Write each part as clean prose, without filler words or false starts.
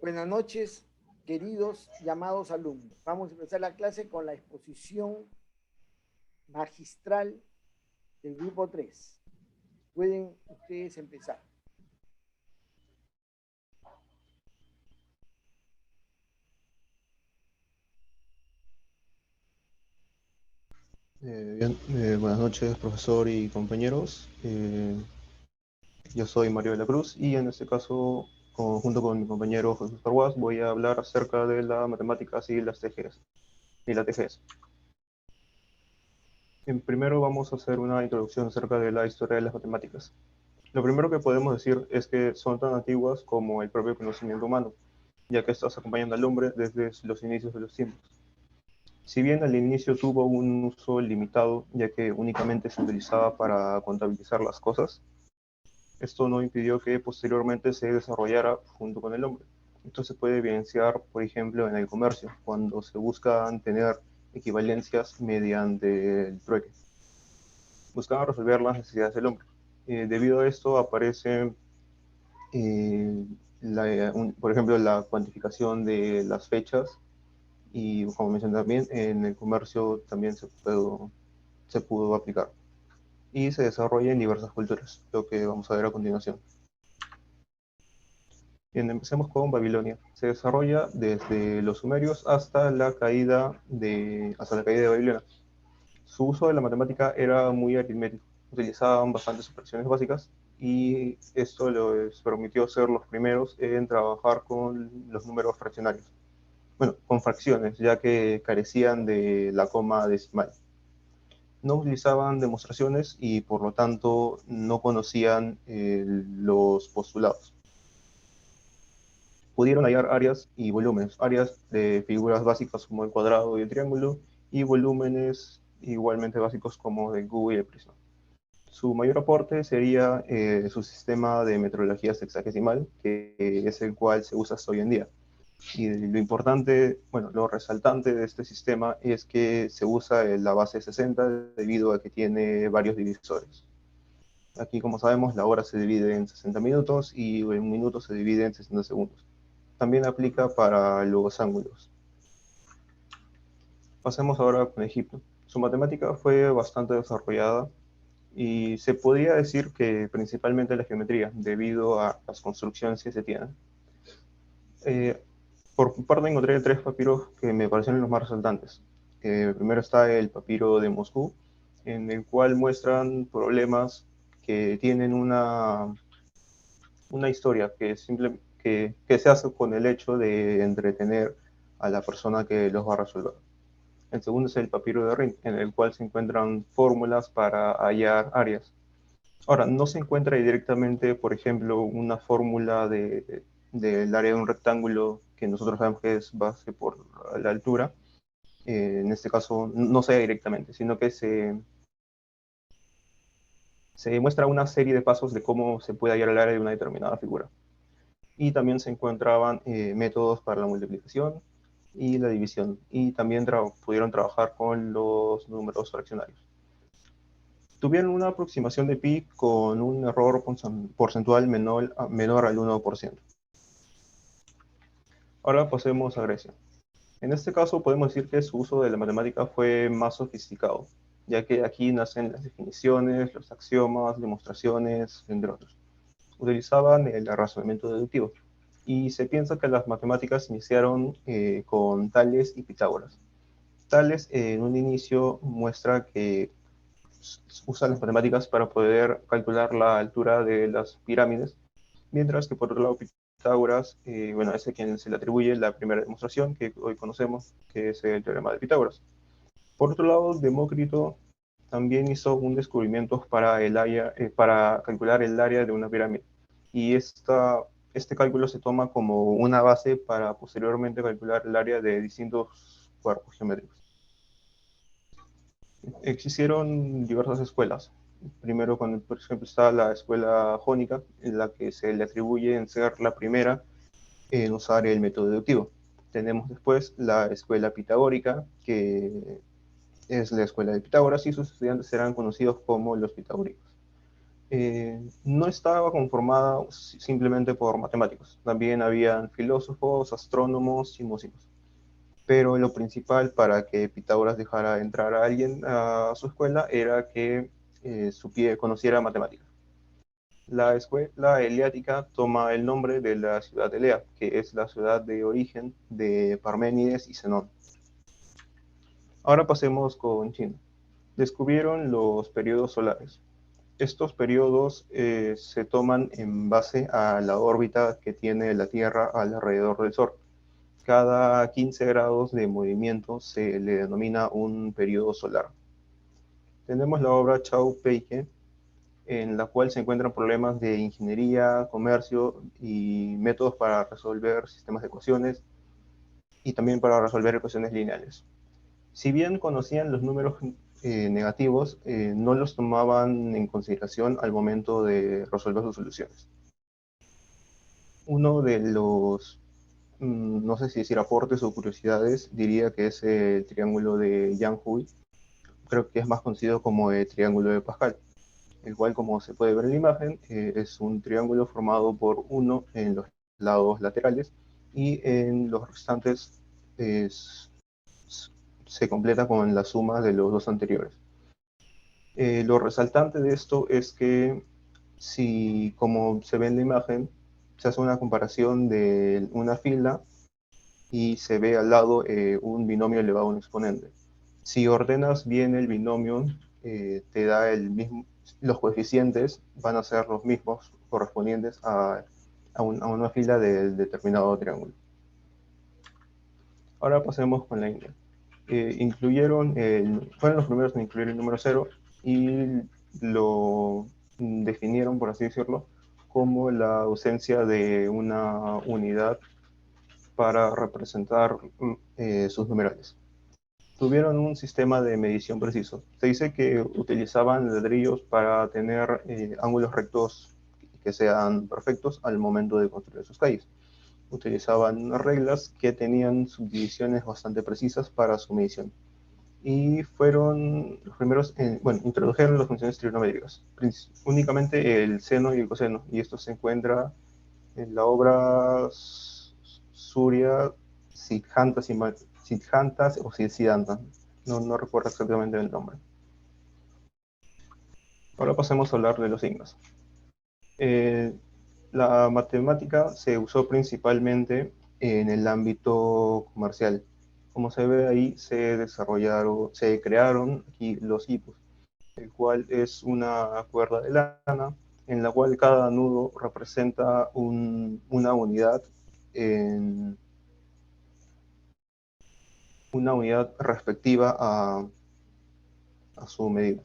Buenas noches, queridos llamados alumnos. Vamos a empezar la clase con la exposición magistral del grupo 3. Pueden ustedes empezar. Buenas noches, profesor y compañeros. Yo soy Mario de la Cruz y en este caso, junto con mi compañero José Parguas, voy a hablar acerca de las matemáticas y las TGS y la TGS. Primero vamos a hacer una introducción acerca de la historia de las matemáticas. Lo primero que podemos decir es que son tan antiguas como el propio conocimiento humano, ya que estas acompañan al hombre desde los inicios de los tiempos. Si bien al inicio tuvo un uso limitado, ya que únicamente se utilizaba para contabilizar las cosas, esto no impidió que posteriormente se desarrollara junto con el hombre. Esto se puede evidenciar, por ejemplo, en el comercio, cuando se buscan tener equivalencias mediante el trueque. Buscaban resolver las necesidades del hombre. Debido a esto aparece, por ejemplo, la cuantificación de las fechas y, como mencioné también, en el comercio también se pudo aplicar. Y se desarrolla en diversas culturas, lo que vamos a ver a continuación. Bien, empecemos con Babilonia. Se desarrolla desde los sumerios hasta la caída de Babilonia. Su uso de la matemática era muy aritmético. Utilizaban bastantes operaciones básicas y esto les permitió ser los primeros en trabajar con los números fraccionarios. Bueno, con fracciones, ya que carecían de la coma decimal. No utilizaban demostraciones y por lo tanto no conocían los postulados. Pudieron hallar áreas y volúmenes, áreas de figuras básicas como el cuadrado y el triángulo, y volúmenes igualmente básicos como el cubo y el prisma. Su mayor aporte sería su sistema de metrología sexagesimal, que es el cual se usa hasta hoy en día. Y lo importante, bueno, lo resaltante de este sistema es que se usa la base 60 debido a que tiene varios divisores. Aquí, como sabemos, la hora se divide en 60 minutos y un minuto se divide en 60 segundos. También aplica para los ángulos. Pasemos ahora con Egipto. Su matemática fue bastante desarrollada y se podría decir que principalmente la geometría, debido a las construcciones que se tienen. Por mi parte encontré tres papiros que me parecieron los más resaltantes. Primero está el papiro de Moscú, en el cual muestran problemas que tienen una historia que se hace con el hecho de entretener a la persona que los va a resolver. El segundo es el papiro de Rin, en el cual se encuentran fórmulas para hallar áreas. Ahora, no se encuentra directamente, por ejemplo, una fórmula del área de un rectángulo que nosotros sabemos que es base por la altura. En este caso, no se da directamente, sino que se muestra una serie de pasos de cómo se puede hallar el área de una determinada figura. Y también se encontraban métodos para la multiplicación y la división. Y también pudieron trabajar con los números fraccionarios. Tuvieron una aproximación de pi con un error porcentual menor al 1%. Ahora pasemos a Grecia. En este caso podemos decir que su uso de la matemática fue más sofisticado, ya que aquí nacen las definiciones, los axiomas, demostraciones, entre otros. Utilizaban el razonamiento deductivo, y se piensa que las matemáticas iniciaron con Tales y Pitágoras. Tales en un inicio muestra que usa las matemáticas para poder calcular la altura de las pirámides, mientras que por otro lado Pitágoras, bueno, es a quien se le atribuye la primera demostración que hoy conocemos, que es el teorema de Pitágoras. Por otro lado, Demócrito también hizo un descubrimiento para calcular el área de una pirámide, y este cálculo se toma como una base para posteriormente calcular el área de distintos cuerpos geométricos. Existieron diversas escuelas. Primero, por ejemplo, está la escuela jónica, en la que se le atribuye en ser la primera en usar el método deductivo. Tenemos después la escuela pitagórica, que es la escuela de Pitágoras, y sus estudiantes serán conocidos como los pitagóricos. no estaba conformada simplemente por matemáticos, también habían filósofos, astrónomos y músicos. Pero lo principal para que Pitágoras dejara entrar a alguien a su escuela era que conociera matemáticas. La escuela heliática toma el nombre de la ciudad de Elea, que es la ciudad de origen de Parménides y Zenón. Ahora pasemos con China. Descubrieron los periodos solares. Estos periodos se toman en base a la órbita que tiene la Tierra alrededor del Sol. Cada 15 grados de movimiento se le denomina un periodo solar. Tenemos la obra Chao Peike, en la cual se encuentran problemas de ingeniería, comercio y métodos para resolver sistemas de ecuaciones y también para resolver ecuaciones lineales. Si bien conocían los números negativos, no los tomaban en consideración al momento de resolver sus soluciones. Uno de los, no sé si decir aportes o curiosidades, diría que es el triángulo de Yang-Hui, creo que es más conocido como el triángulo de Pascal, el cual, como se puede ver en la imagen, es un triángulo formado por uno en los lados laterales y en los restantes se completa con la suma de los dos anteriores. Lo resaltante de esto es que si, como se ve en la imagen, se hace una comparación de una fila y se ve al lado un binomio elevado a un exponente. Si ordenas bien el binomio, te da el mismo, los coeficientes van a ser los mismos correspondientes a una fila del determinado triángulo. Ahora pasemos con la India. Fueron los primeros en incluir el número 0 y lo definieron, por así decirlo, como la ausencia de una unidad para representar sus numerales. Tuvieron un sistema de medición preciso. Se dice que utilizaban ladrillos para tener ángulos rectos que sean perfectos al momento de construir sus calles. Utilizaban reglas que tenían subdivisiones bastante precisas para su medición. Y fueron los primeros, introdujeron las funciones trigonométricas, únicamente el seno y el coseno, y esto se encuentra en la obra Surya Siddhanta o Siddhanta, no recuerdo exactamente el nombre. Ahora pasemos a hablar de los signos. La matemática se usó principalmente en el ámbito comercial. Como se ve ahí, se crearon aquí los hipos, el cual es una cuerda de lana en la cual cada nudo representa una unidad respectiva a su medida.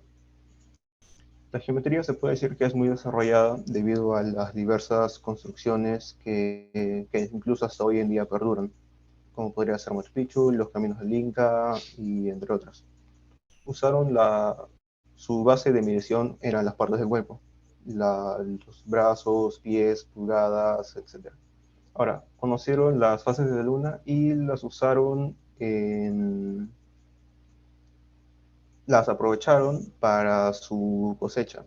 La geometría se puede decir que es muy desarrollada debido a las diversas construcciones que incluso hasta hoy en día perduran, como podría ser Machu Picchu, los caminos del Inca y entre otras. Su base de medición eran las partes del cuerpo, los brazos, pies, pulgadas, etc. Ahora, conocieron las fases de la luna y las aprovecharon para su cosecha,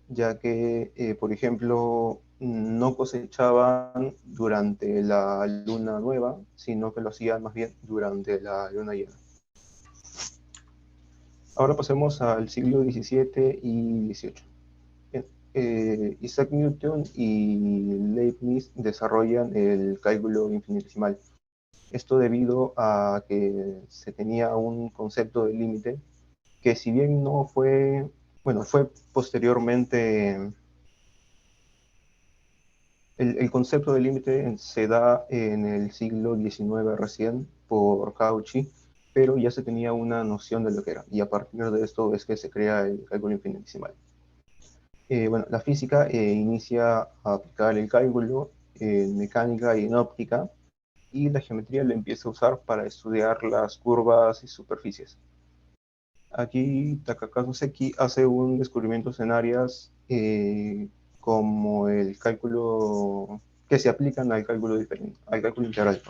ya que, por ejemplo, no cosechaban durante la luna nueva, sino que lo hacían más bien durante la luna llena. Ahora pasemos al siglo XVII y XVIII. Isaac Newton y Leibniz desarrollan el cálculo infinitesimal. Esto debido a que se tenía un concepto de límite que, si bien no fue, fue posteriormente, el concepto de límite se da en el siglo XIX recién por Cauchy, pero ya se tenía una noción de lo que era, y a partir de esto es que se crea el cálculo infinitesimal. La física inicia a aplicar el cálculo en mecánica y en óptica, y la geometría la empieza a usar para estudiar las curvas y superficies. Aquí Takakazu Seki hace un descubrimiento en áreas como el cálculo que se aplican al cálculo diferente, al cálculo integral.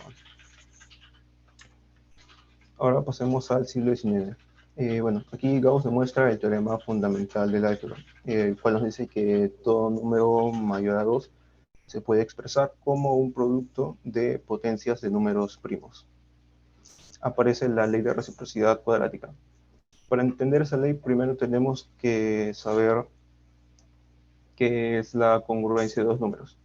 Ahora pasemos al siglo XIX. Bueno, aquí Gauss demuestra el teorema fundamental del álgebra, el cual nos dice que todo número mayor a 2 se puede expresar como un producto de potencias de números primos. Aparece la ley de reciprocidad cuadrática. Para entender esa ley, primero tenemos que saber qué es la congruencia de dos números.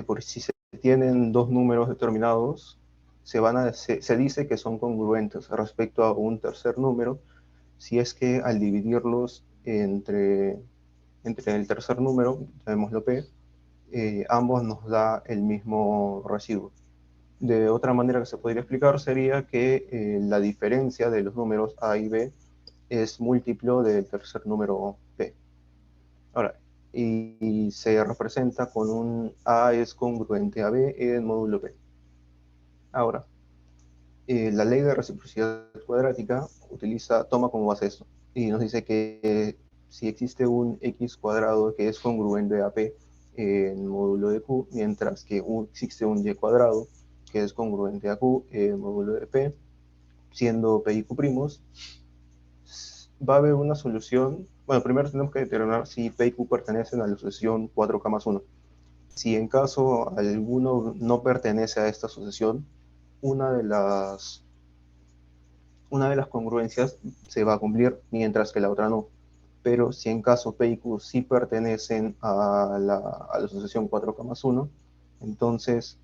Porque si se tienen dos números determinados, se dice que son congruentes respecto a un tercer número, si es que al dividirlos entre el tercer número, llamémoslo P, ambos nos da el mismo residuo. De otra manera que se podría explicar sería que la diferencia de los números A y B es múltiplo del tercer número P. Ahora, y se representa con un A es congruente a B en módulo P. Ahora, la ley de reciprocidad cuadrática toma como base esto y nos dice que si existe un x cuadrado que es congruente a P en módulo de Q, mientras que existe un y cuadrado que es congruente a Q en módulo de P, siendo P y Q primos, va a haber una solución. Bueno, primero tenemos que determinar si P y Q pertenecen a la sucesión 4K más 1. Si en caso alguno no pertenece a esta sucesión, una de las congruencias se va a cumplir, mientras que la otra no. Pero si en caso P y Q sí pertenecen a la sucesión 4K más 1, entonces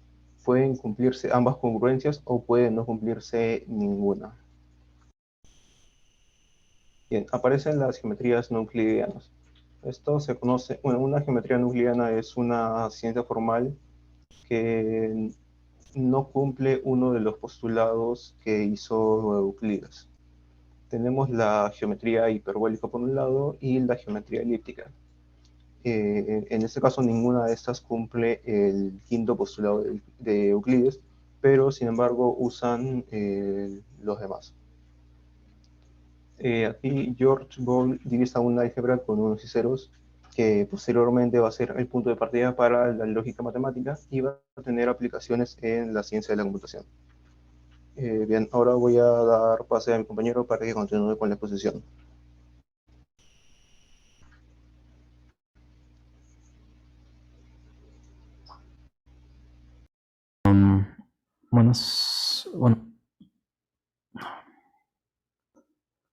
pueden cumplirse ambas congruencias o pueden no cumplirse ninguna. Bien, aparecen las geometrías no euclidianas. Esto se conoce, bueno, una geometría no euclidiana es una ciencia formal que no cumple uno de los postulados que hizo Euclides. Tenemos la geometría hiperbólica por un lado y la geometría elíptica. En este caso ninguna de estas cumple el quinto postulado de Euclides, pero sin embargo usan los demás. Aquí George Boole divisa un álgebra con unos y ceros que posteriormente va a ser el punto de partida para la lógica matemática y va a tener aplicaciones en la ciencia de la computación. Bien, ahora voy a dar pase a mi compañero para que continúe con la exposición.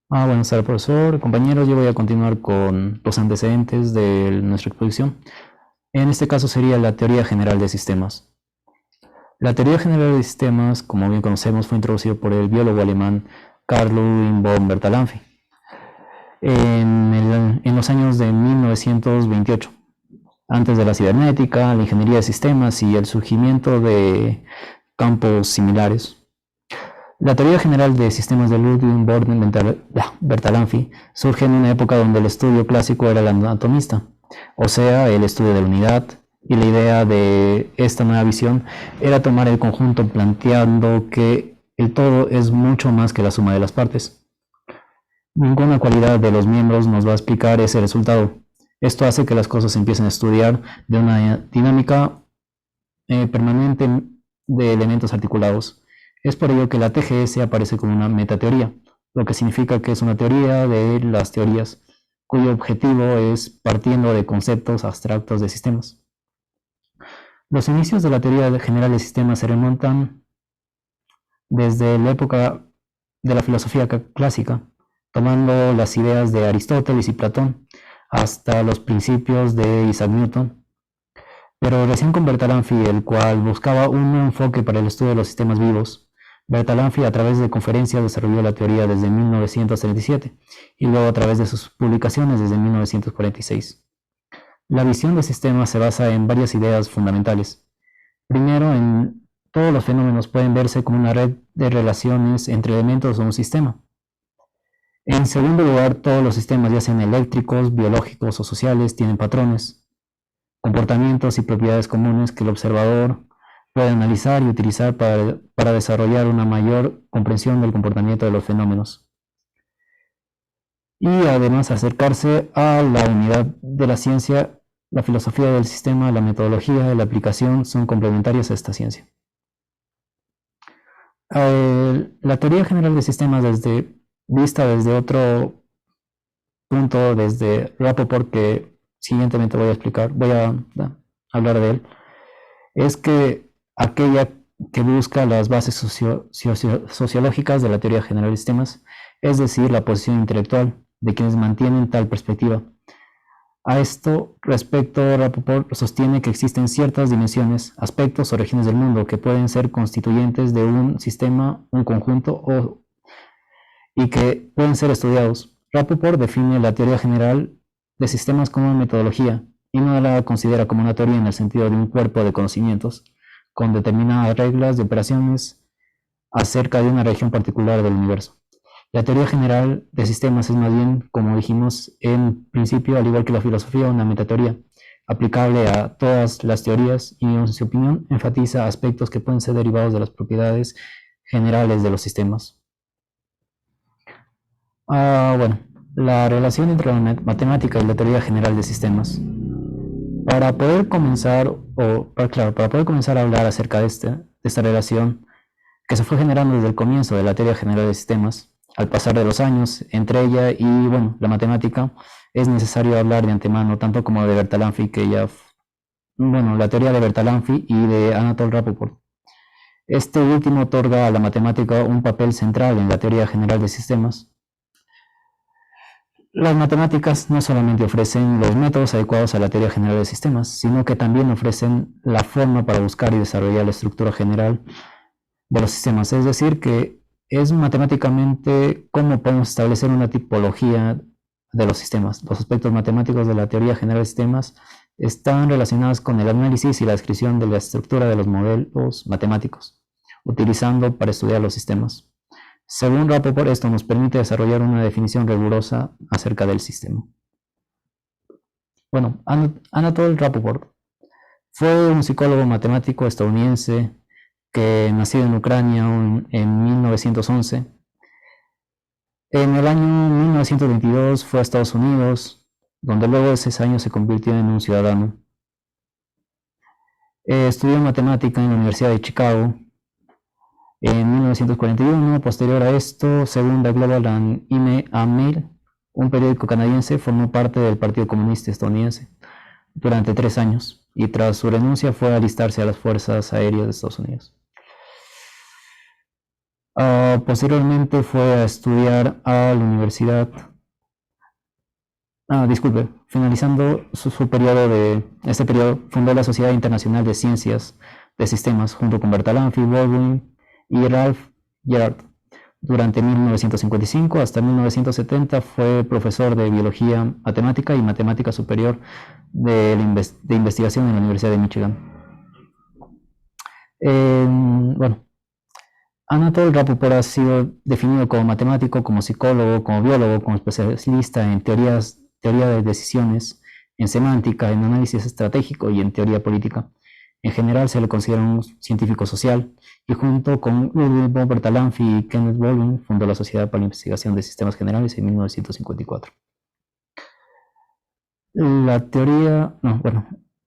Buenas tardes, profesor. Compañeros, yo voy a continuar con los antecedentes de nuestra exposición. En este caso sería la teoría general de sistemas. La teoría general de sistemas, como bien conocemos, fue introducida por el biólogo alemán Carl Ludwig von Bertalanffy en los años de 1928, antes de la cibernética, la ingeniería de sistemas y el surgimiento de campos similares. La teoría general de sistemas de Ludwig von Bertalanffy surge en una época donde el estudio clásico era el anatomista, o sea, el estudio de la unidad, y la idea de esta nueva visión era tomar el conjunto planteando que el todo es mucho más que la suma de las partes. Ninguna cualidad de los miembros nos va a explicar ese resultado. Esto hace que las cosas se empiecen a estudiar de una dinámica permanente de elementos articulados. Es por ello que la TGS aparece como una metateoría, lo que significa que es una teoría de las teorías, cuyo objetivo es partiendo de conceptos abstractos de sistemas. Los inicios de la teoría general de sistemas se remontan desde la época de la filosofía clásica, tomando las ideas de Aristóteles y Platón hasta los principios de Isaac Newton. Pero recién con Bertalanffy, el cual buscaba un enfoque para el estudio de los sistemas vivos, Bertalanffy a través de conferencias desarrolló la teoría desde 1937 y luego a través de sus publicaciones desde 1946. La visión de sistemas se basa en varias ideas fundamentales. Primero, en todos los fenómenos pueden verse como una red de relaciones entre elementos o un sistema. En segundo lugar, todos los sistemas, ya sean eléctricos, biológicos o sociales, tienen patrones, comportamientos y propiedades comunes que el observador puede analizar y utilizar para desarrollar una mayor comprensión del comportamiento de los fenómenos. Y además acercarse a la unidad de la ciencia, la filosofía del sistema, la metodología y la aplicación son complementarias a esta ciencia. La teoría general de sistemas desde vista desde otro punto, desde Rapoport, que siguientemente voy a hablar de él, es que aquella que busca las bases sociológicas de la teoría general de sistemas, es decir, la posición intelectual de quienes mantienen tal perspectiva. A esto respecto, Rapoport sostiene que existen ciertas dimensiones, aspectos o regiones del mundo que pueden ser constituyentes de un sistema, un conjunto, y que pueden ser estudiados. Rapoport define la teoría general de sistemas como una metodología y no la considera como una teoría en el sentido de un cuerpo de conocimientos con determinadas reglas de operaciones acerca de una región particular del universo. La teoría general de sistemas es más bien, como dijimos en principio, al igual que la filosofía, una metateoría aplicable a todas las teorías y, en su opinión, enfatiza aspectos que pueden ser derivados de las propiedades generales de los sistemas. Bueno, la relación entre la matemática y la teoría general de sistemas. Para poder comenzar a hablar acerca de esta relación que se fue generando desde el comienzo de la teoría general de sistemas, al pasar de los años, entre ella y la matemática, es necesario hablar de antemano, tanto como de Bertalanffy, la teoría de Bertalanffy y de Anatole Rapoport. Este último otorga a la matemática un papel central en la teoría general de sistemas. Las matemáticas no solamente ofrecen los métodos adecuados a la teoría general de sistemas, sino que también ofrecen la forma para buscar y desarrollar la estructura general de los sistemas. Es decir, que es matemáticamente cómo podemos establecer una tipología de los sistemas. Los aspectos matemáticos de la teoría general de sistemas están relacionados con el análisis y la descripción de la estructura de los modelos matemáticos, utilizando para estudiar los sistemas. Según Rapoport, esto nos permite desarrollar una definición rigurosa acerca del sistema. Bueno, Anatole Rapoport fue un psicólogo matemático estadounidense que nació en Ucrania en 1911. En el año 1922 fue a Estados Unidos, donde luego de 6 años se convirtió en un ciudadano. Estudió matemática en la Universidad de Chicago. En 1941, posterior a esto, según The Global and Mail, un periódico canadiense, formó parte del Partido Comunista estadounidense durante 3 años y tras su renuncia fue a alistarse a las Fuerzas Aéreas de Estados Unidos. Posteriormente fue a estudiar a la universidad. Finalizando su periodo este periodo, fundó la Sociedad Internacional de Ciencias de Sistemas junto con Bertalanffy, Baldwin y Ralph Gerard. Durante 1955 hasta 1970 fue profesor de Biología Matemática y Matemática Superior de investigación en la Universidad de Michigan. Anatole Rapoport ha sido definido como matemático, como psicólogo, como biólogo, como especialista en teoría de decisiones, en semántica, en análisis estratégico y en teoría política. En general se le considera un científico social y junto con Ludwig von Bertalanffy y Kenneth Baldwin fundó la Sociedad para la Investigación de Sistemas Generales en 1954.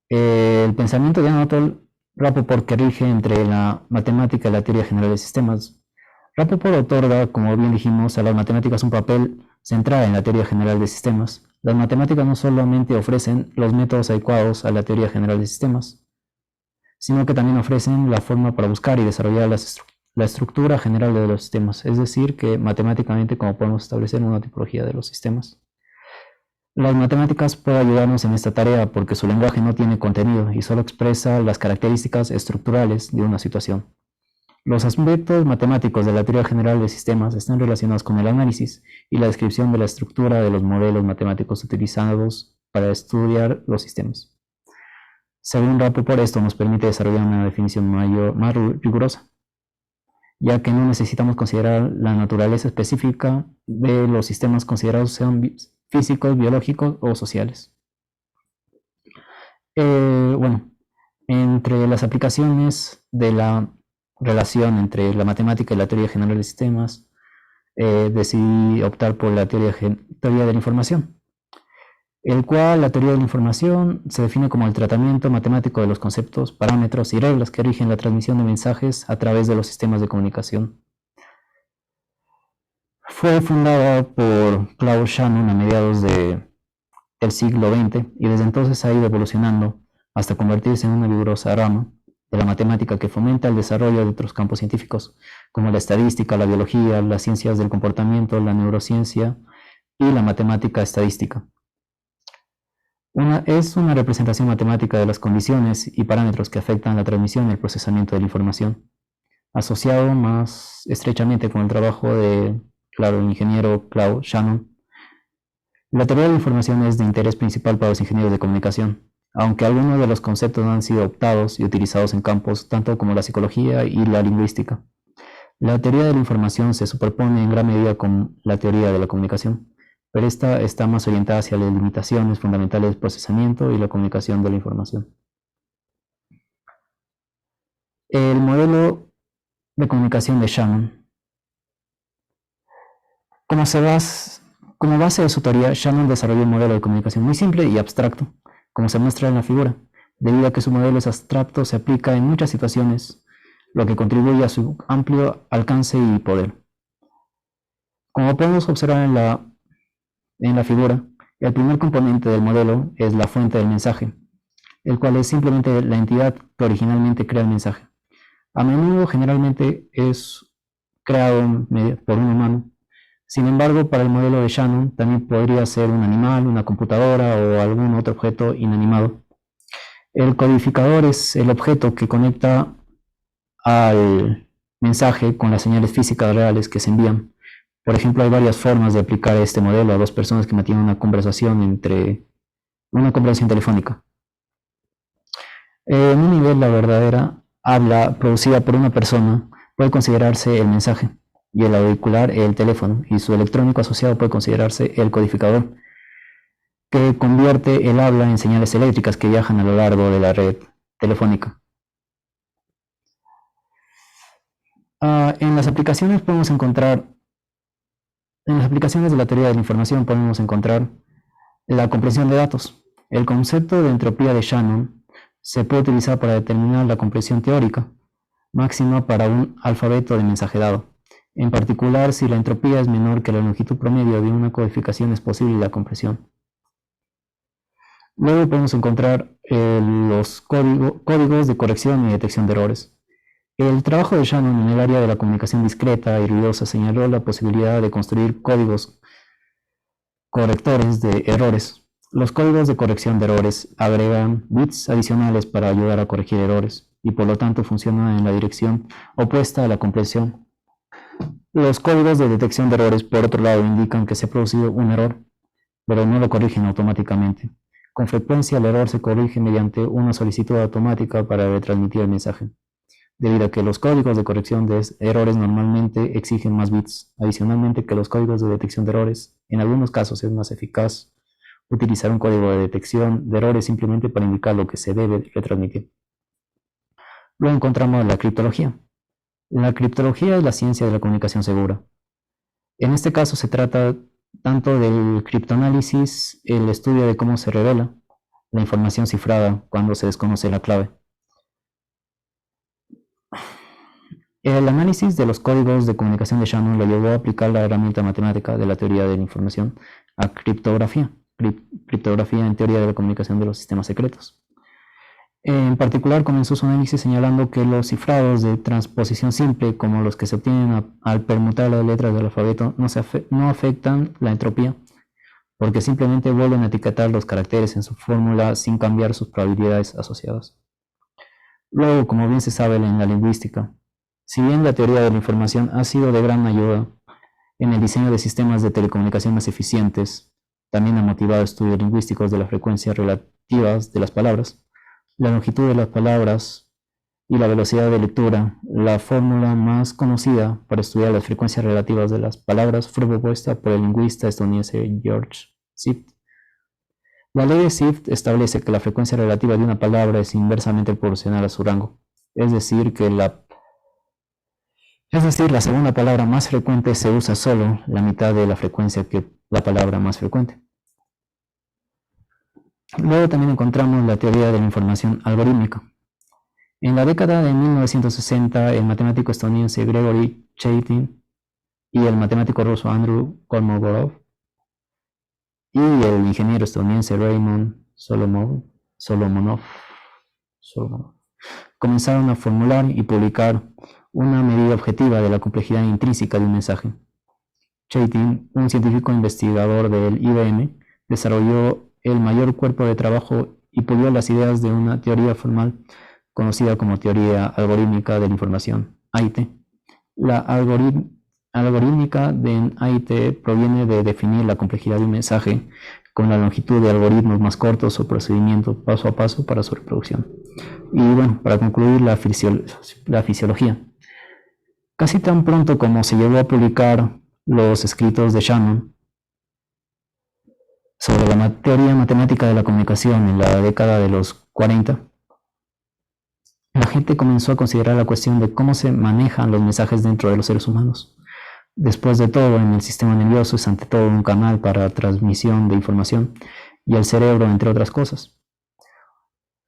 El pensamiento de Anatole Rapoport que rige entre la matemática y la teoría general de sistemas. Rapoport otorga, como bien dijimos, a las matemáticas un papel central en la teoría general de sistemas. Las matemáticas no solamente ofrecen los métodos adecuados a la teoría general de sistemas, sino que también ofrecen la forma para buscar y desarrollar la estructura general de los sistemas, es decir, que matemáticamente como podemos establecer una tipología de los sistemas. Las matemáticas pueden ayudarnos en esta tarea porque su lenguaje no tiene contenido y solo expresa las características estructurales de una situación. Los aspectos matemáticos de la teoría general de sistemas están relacionados con el análisis y la descripción de la estructura de los modelos matemáticos utilizados para estudiar los sistemas. Según Rapoport, esto nos permite desarrollar una definición más rigurosa, ya que no necesitamos considerar la naturaleza específica de los sistemas considerados sean físicos, biológicos o sociales. Entre las aplicaciones de la relación entre la matemática y la teoría general de sistemas, decidí optar por la teoría de la información, el cual la teoría de la información se define como el tratamiento matemático de los conceptos, parámetros y reglas que rigen la transmisión de mensajes a través de los sistemas de comunicación. Fue fundada por Claude Shannon a mediados del siglo XX y desde entonces ha ido evolucionando hasta convertirse en una vigorosa rama de la matemática que fomenta el desarrollo de otros campos científicos como la estadística, la biología, las ciencias del comportamiento, la neurociencia y la matemática estadística. Es una representación matemática de las condiciones y parámetros que afectan la transmisión y el procesamiento de la información, asociado más estrechamente con el trabajo del ingeniero Claude Shannon. La teoría de la información es de interés principal para los ingenieros de comunicación, aunque algunos de los conceptos han sido adoptados y utilizados en campos tanto como la psicología y la lingüística. La teoría de la información se superpone en gran medida con la teoría de la comunicación, pero esta está más orientada hacia las limitaciones fundamentales del procesamiento y la comunicación de la información. El modelo de comunicación de Shannon. Como base de su teoría, Shannon desarrolló un modelo de comunicación muy simple y abstracto, como se muestra en la figura. Debido a que su modelo es abstracto, se aplica en muchas situaciones, lo que contribuye a su amplio alcance y poder. Como podemos observar en la figura, el primer componente del modelo es la fuente del mensaje, el cual es simplemente la entidad que originalmente crea el mensaje. A menudo, generalmente, es creado por un humano. Sin embargo, para el modelo de Shannon también podría ser un animal, una computadora o algún otro objeto inanimado. El codificador es el objeto que conecta al mensaje con las señales físicas reales que se envían. Por ejemplo, hay varias formas de aplicar este modelo a dos personas que mantienen una conversación telefónica. En un nivel, la verdadera habla producida por una persona puede considerarse el mensaje, y el auricular el teléfono, y su electrónico asociado puede considerarse el codificador, que convierte el habla en señales eléctricas que viajan a lo largo de la red telefónica. En las aplicaciones de la teoría de la información podemos encontrar la comprensión de datos. El concepto de entropía de Shannon se puede utilizar para determinar la comprensión teórica máxima para un alfabeto de mensaje dado. En particular, si la entropía es menor que la longitud promedio de una codificación, es posible la compresión. Luego podemos encontrar los códigos de corrección y detección de errores. El trabajo de Shannon en el área de la comunicación discreta y ruidosa señaló la posibilidad de construir códigos correctores de errores. Los códigos de corrección de errores agregan bits adicionales para ayudar a corregir errores y por lo tanto funcionan en la dirección opuesta a la compresión. Los códigos de detección de errores, por otro lado, indican que se ha producido un error, pero no lo corrigen automáticamente. Con frecuencia, el error se corrige mediante una solicitud automática para retransmitir el mensaje, debido a que los códigos de corrección de errores normalmente exigen más bits. Adicionalmente, que los códigos de detección de errores, en algunos casos es más eficaz utilizar un código de detección de errores simplemente para indicar lo que se debe retransmitir. Luego encontramos la criptología. La criptología es la ciencia de la comunicación segura. En este caso se trata tanto del criptoanálisis, el estudio de cómo se revela la información cifrada cuando se desconoce la clave. El análisis de los códigos de comunicación de Shannon lo llevó a aplicar la herramienta matemática de la teoría de la información a criptografía en teoría de la comunicación de los sistemas secretos. En particular, comenzó su análisis señalando que los cifrados de transposición simple, como los que se obtienen al permutar las letras del alfabeto, no afectan la entropía, porque simplemente vuelven a etiquetar los caracteres en su fórmula sin cambiar sus probabilidades asociadas. Luego, como bien se sabe en la lingüística, si bien la teoría de la información ha sido de gran ayuda en el diseño de sistemas de telecomunicación más eficientes, también ha motivado estudios lingüísticos de las frecuencias relativas de las palabras, la longitud de las palabras y la velocidad de lectura. La fórmula más conocida para estudiar las frecuencias relativas de las palabras fue propuesta por el lingüista estadounidense George Swift. La ley de Swift establece que la frecuencia relativa de una palabra es inversamente proporcional a su rango, es decir, la segunda palabra más frecuente se usa solo la mitad de la frecuencia que la palabra más frecuente. Luego también encontramos la teoría de la información algorítmica. En la década de 1960, el matemático estadounidense Gregory Chaitin y el matemático ruso Andrew Kolmogorov y el ingeniero estadounidense Raymond Solomonov comenzaron a formular y publicar una medida objetiva de la complejidad intrínseca de un mensaje. Chaitin, un científico investigador del IBM, desarrolló el mayor cuerpo de trabajo y pulió las ideas de una teoría formal conocida como teoría algorítmica de la información, AIT. La algorítmica de AIT proviene de definir la complejidad de un mensaje con la longitud de algoritmos más cortos o procedimientos paso a paso para su reproducción. Y bueno, para concluir, la fisiología. Casi tan pronto como se llegó a publicar los escritos de Shannon sobre la teoría matemática de la comunicación en la década de los 40, la gente comenzó a considerar la cuestión de cómo se manejan los mensajes dentro de los seres humanos. Después de todo, en el sistema nervioso es ante todo un canal para transmisión de información y el cerebro, entre otras cosas,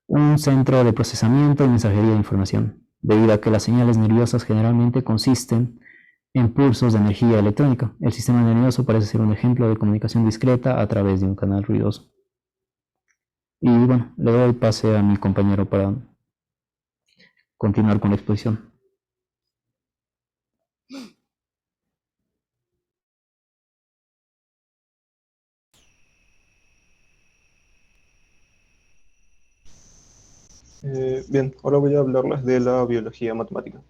un centro de procesamiento y mensajería de información, debido a que las señales nerviosas generalmente consisten en pulsos de energía electrónica. El sistema nervioso parece ser un ejemplo de comunicación discreta a través de un canal ruidoso. Y bueno, le doy pase a mi compañero para continuar con la exposición. Bien, ahora voy a hablarles de la biología matemática.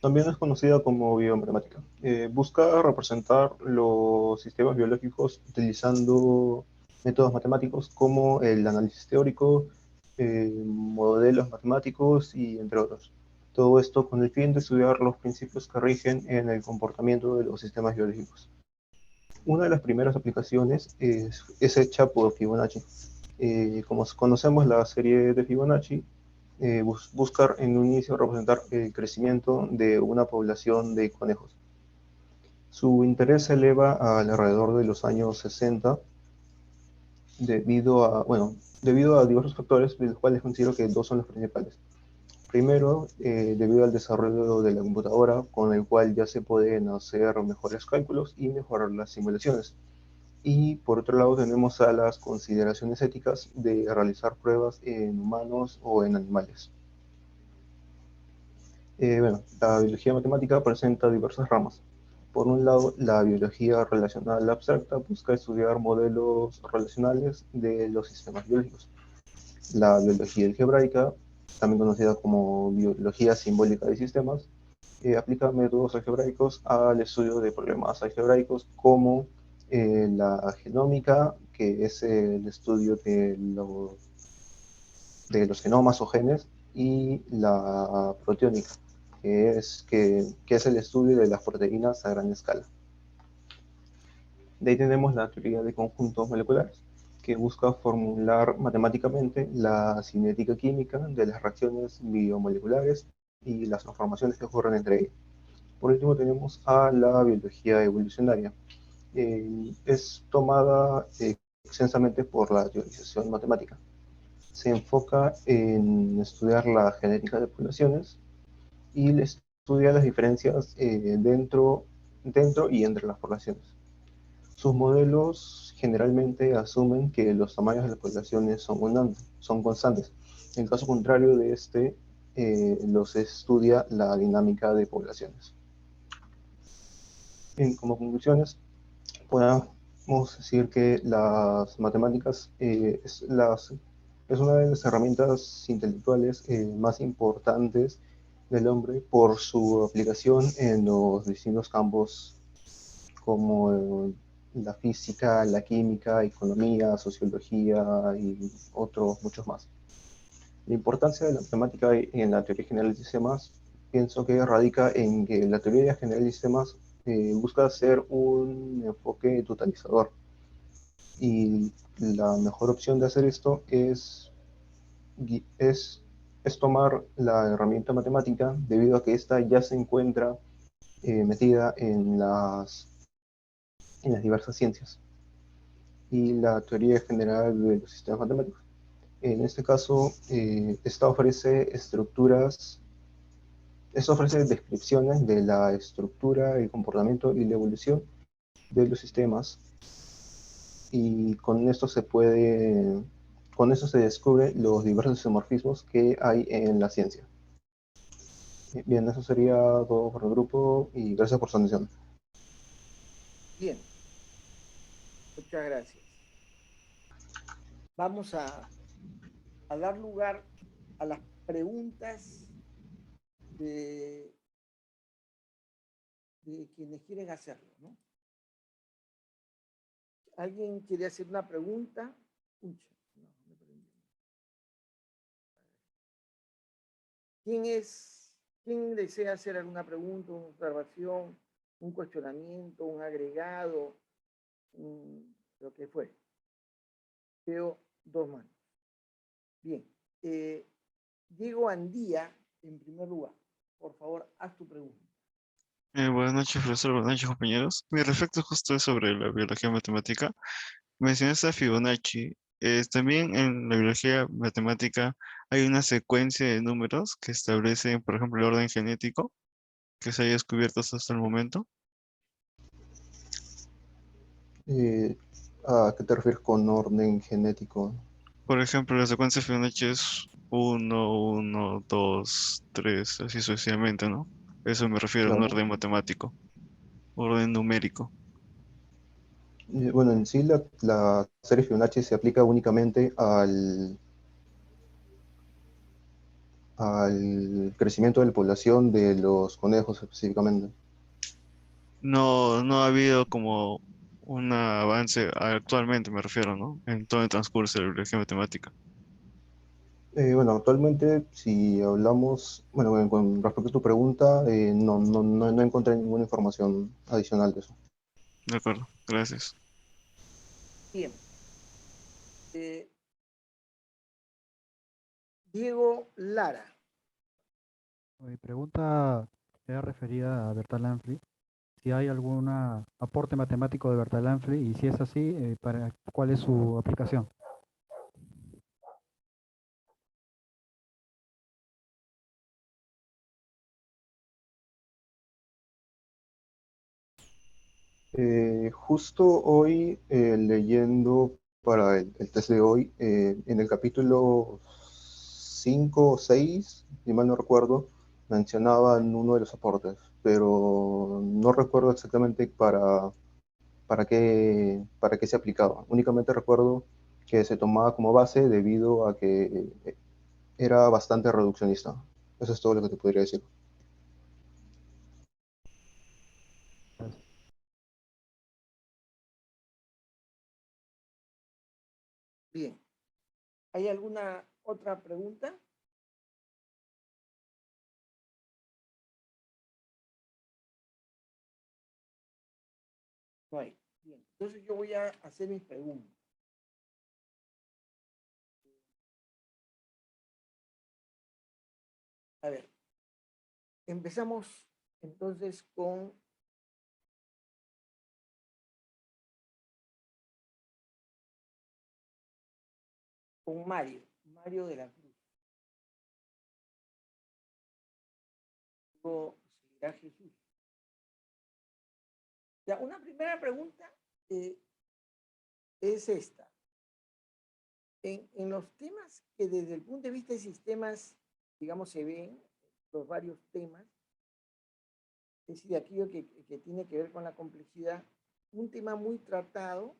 También es conocida como biomatemática. Busca representar los sistemas biológicos utilizando métodos matemáticos como el análisis teórico, modelos matemáticos y entre otros. Todo esto con el fin de estudiar los principios que rigen en el comportamiento de los sistemas biológicos. Una de las primeras aplicaciones es hecha por Fibonacci. Como conocemos la serie de Fibonacci, buscar en un inicio representar el crecimiento de una población de conejos. Su interés se eleva alrededor de los años 60 debido a diversos factores, de los cuales considero que dos son los principales. Primero, debido al desarrollo de la computadora, con el cual ya se pueden hacer mejores cálculos y mejorar las simulaciones. Y por otro lado tenemos a las consideraciones éticas de realizar pruebas en humanos o en animales. La biología matemática presenta diversas ramas. Por un lado, la biología relacional abstracta busca estudiar modelos relacionales de los sistemas biológicos. La biología algebraica, también conocida como biología simbólica de sistemas, aplica métodos algebraicos al estudio de problemas algebraicos como la genómica, que es el estudio de los genomas o genes, y la proteómica, que es el estudio de las proteínas a gran escala. De ahí tenemos la teoría de conjuntos moleculares, que busca formular matemáticamente la cinética química de las reacciones biomoleculares y las transformaciones que ocurren entre ellas. Por último tenemos a la biología evolucionaria. Es tomada extensamente por la teorización matemática. Se enfoca en estudiar la genética de poblaciones y estudia las diferencias dentro y entre las poblaciones. Sus modelos generalmente asumen que los tamaños de las poblaciones son constantes. En caso contrario de este, los estudia la dinámica de poblaciones. Como conclusiones, podemos decir que las matemáticas es una de las herramientas intelectuales más importantes del hombre por su aplicación en los distintos campos como la física, la química, economía, sociología y otros muchos más. La importancia de la matemática en la teoría general de sistemas, pienso que radica en que la teoría general de sistemas busca hacer un enfoque totalizador. Y la mejor opción de hacer esto es tomar la herramienta matemática, debido a que ésta ya se encuentra metida en las diversas ciencias y la teoría general de los sistemas matemáticos. En este caso, esta ofrece estructuras Esto ofrece descripciones de la estructura, el comportamiento y la evolución de los sistemas, y con esto se descubre los diversos isomorfismos que hay en la ciencia. Bien, eso sería todo por el grupo y gracias por su atención. Bien, muchas gracias. Vamos a dar lugar a las preguntas de, de quienes quieren hacerlo, ¿no? ¿Alguien quiere hacer una pregunta? Pucha, no, no prendí. ¿Quién desea hacer alguna pregunta, una observación, un cuestionamiento, un agregado, lo que fue? Veo dos manos. Bien. Diego Andía, en primer lugar. Por favor, haz tu pregunta. Buenas noches, profesor. Buenas noches, compañeros. Mi reflecto justo es sobre la biología matemática. Mencionaste a Fibonacci. También en la biología matemática hay una secuencia de números que establecen, por ejemplo, el orden genético que se haya descubierto hasta el momento. Eh, ¿A qué te refieres con orden genético? Por ejemplo, la secuencia de Fibonacci es 1, 1, 2, 3, así sucesivamente, ¿no? Eso me refiero a un Claro. orden matemático, orden numérico. Bueno, en sí la serie Fibonacci se aplica únicamente al crecimiento de la población de los conejos específicamente. No ha habido como un avance actualmente, me refiero, ¿no? En todo el transcurso de la biología matemática. Bueno, actualmente, si hablamos, bueno, con respecto a tu pregunta, no encontré ninguna información adicional de eso. De acuerdo, gracias. Bien. Diego Lara. Mi pregunta era referida a Bertalanffy. Si hay algún aporte matemático de Bertalanffy y si es así, ¿cuál es su aplicación? Justo hoy, leyendo para el test de hoy, en el capítulo 5 o 6, si mal no recuerdo, mencionaban uno de los aportes, pero no recuerdo exactamente para qué se aplicaba. Únicamente recuerdo que se tomaba como base debido a que era bastante reduccionista. Eso es todo lo que te podría decir. Gracias. Bien. ¿Hay alguna otra pregunta? No hay. Bien. Entonces yo voy a hacer mis preguntas. A ver. Empezamos entonces con Mario de la Cruz. Luego seguirá Jesús. Ya, una primera pregunta es esta. En los temas que desde el punto de vista de sistemas, digamos, se ven, los varios temas, es decir, aquello que tiene que ver con la complejidad, un tema muy tratado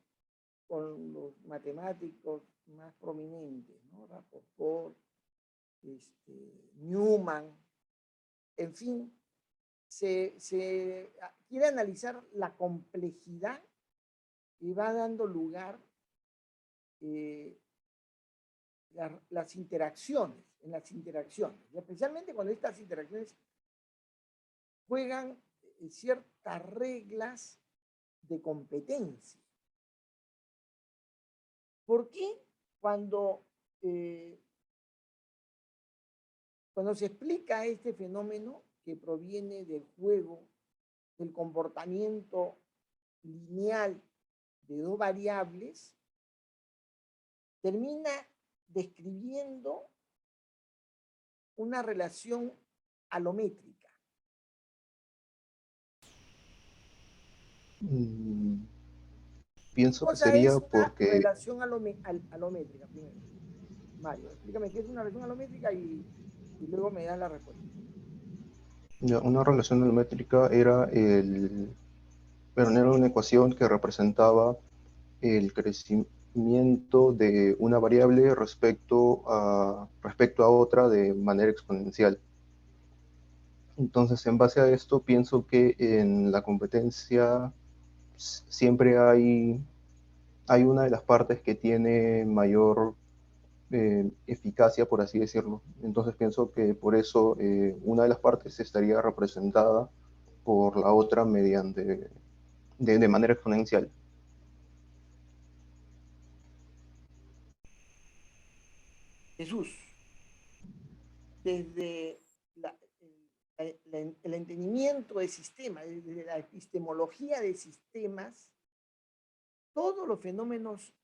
con los matemáticos más prominentes, ¿no? Rappaport, Newman, en fin, se quiere analizar la complejidad y va dando lugar las interacciones, en las interacciones, y especialmente cuando estas interacciones juegan ciertas reglas de competencia. ¿Por qué cuando, cuando se explica este fenómeno que proviene del juego, del comportamiento lineal de dos variables, termina describiendo una relación alométrica? Mm, Pienso que Cosa es sería una porque relación alométrica primero. Mario, explícame qué es una relación alométrica y luego me das la respuesta. una relación alométrica era una ecuación que representaba el crecimiento de una variable respecto a otra de manera exponencial. Entonces, en base a esto, pienso que en la competencia siempre hay una de las partes que tiene mayor eficacia, por así decirlo. Entonces, pienso que por eso una de las partes estaría representada por la otra de manera exponencial. Jesús, desde el entendimiento de sistemas, desde la epistemología de sistemas, todos los fenómenos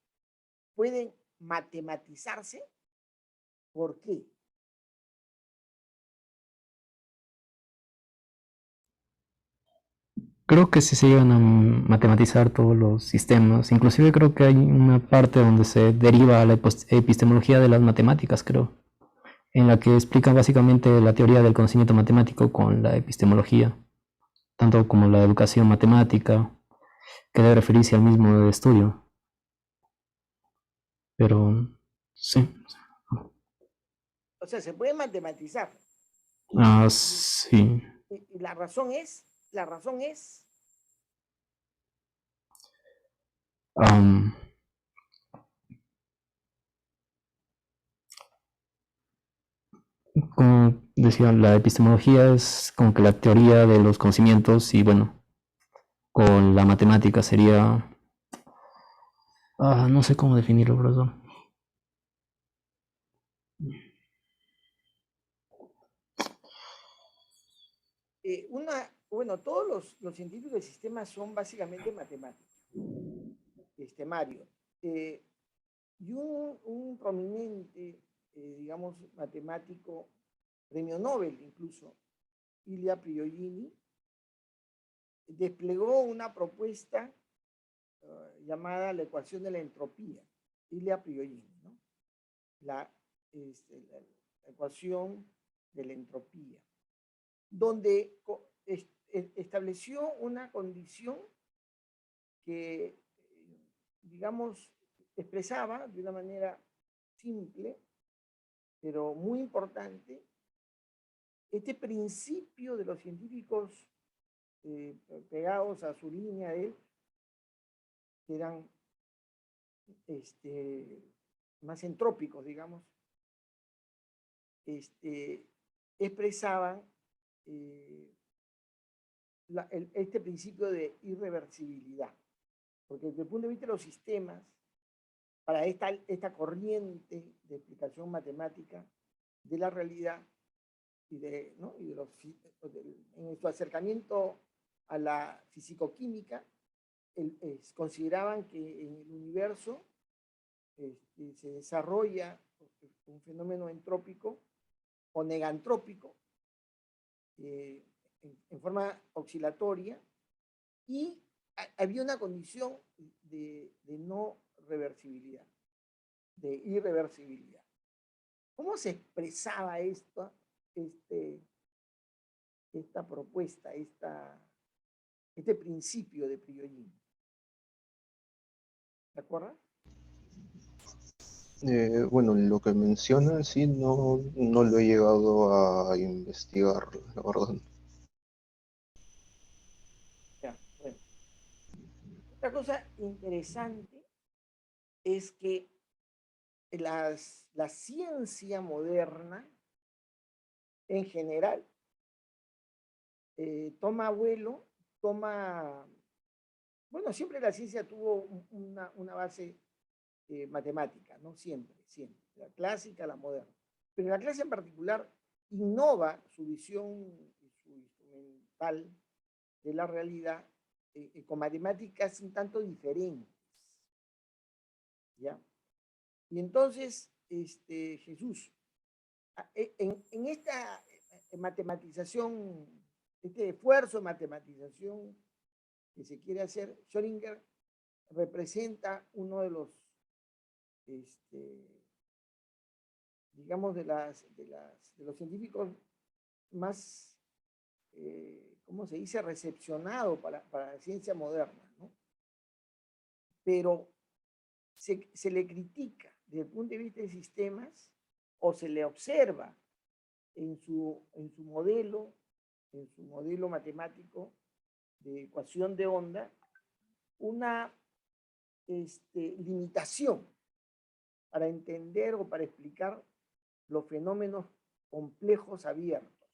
pueden matematizarse. ¿Por qué? Creo que sí se llegan a matematizar todos los sistemas. Inclusive creo que hay una parte donde se deriva la epistemología de las matemáticas, creo, en la que explican básicamente la teoría del conocimiento matemático con la epistemología, tanto como la educación matemática, que debe referirse al mismo estudio. Pero sí. O sea, se puede matematizar. Sí. Y la razón es Am, como decía, la epistemología es como que la teoría de los conocimientos y bueno, con la matemática sería... no sé cómo definirlo, profesor. bueno, todos los científicos de sistemas son básicamente matemáticos, Mario. Y un prominente, digamos, matemático, premio Nobel incluso, Ilya Prigogine, desplegó una propuesta llamada la ecuación de la entropía, Ilya Prigogine, ¿no? la ecuación de la entropía, donde estableció una condición que, digamos, expresaba de una manera simple, pero muy importante, este principio de los científicos pegados a su línea de él, que eran más entrópicos, digamos, expresaban este principio de irreversibilidad. Porque desde el punto de vista de los sistemas, para esta corriente de explicación matemática de la realidad ¿no? En su acercamiento a la fisicoquímica, consideraban que en el universo se desarrolla un fenómeno entrópico o negantrópico en forma oscilatoria, y había una condición de no reversibilidad, de irreversibilidad. ¿Cómo se expresaba esta propuesta, este principio de Prigogine? ¿De acuerdo? Bueno, lo que menciona sí no lo he llegado a investigar, la verdad. Ya, bueno. Otra cosa interesante es que la ciencia moderna, en general, toma vuelo, bueno, siempre la ciencia tuvo una base matemática, ¿no? Siempre, la clásica, la moderna. Pero la clase en particular innova su visión y su instrumental de la realidad con matemáticas un tanto diferentes, ¿ya? Y entonces, Jesús, en esta matematización, este esfuerzo de matematización que se quiere hacer, Schrödinger representa uno de los, digamos, de los científicos más, ¿cómo se dice?, recepcionado para la ciencia moderna, ¿no? Pero se le critica desde el punto de vista de sistemas o se le observa en su modelo matemático de ecuación de onda, una limitación para entender o para explicar los fenómenos complejos abiertos.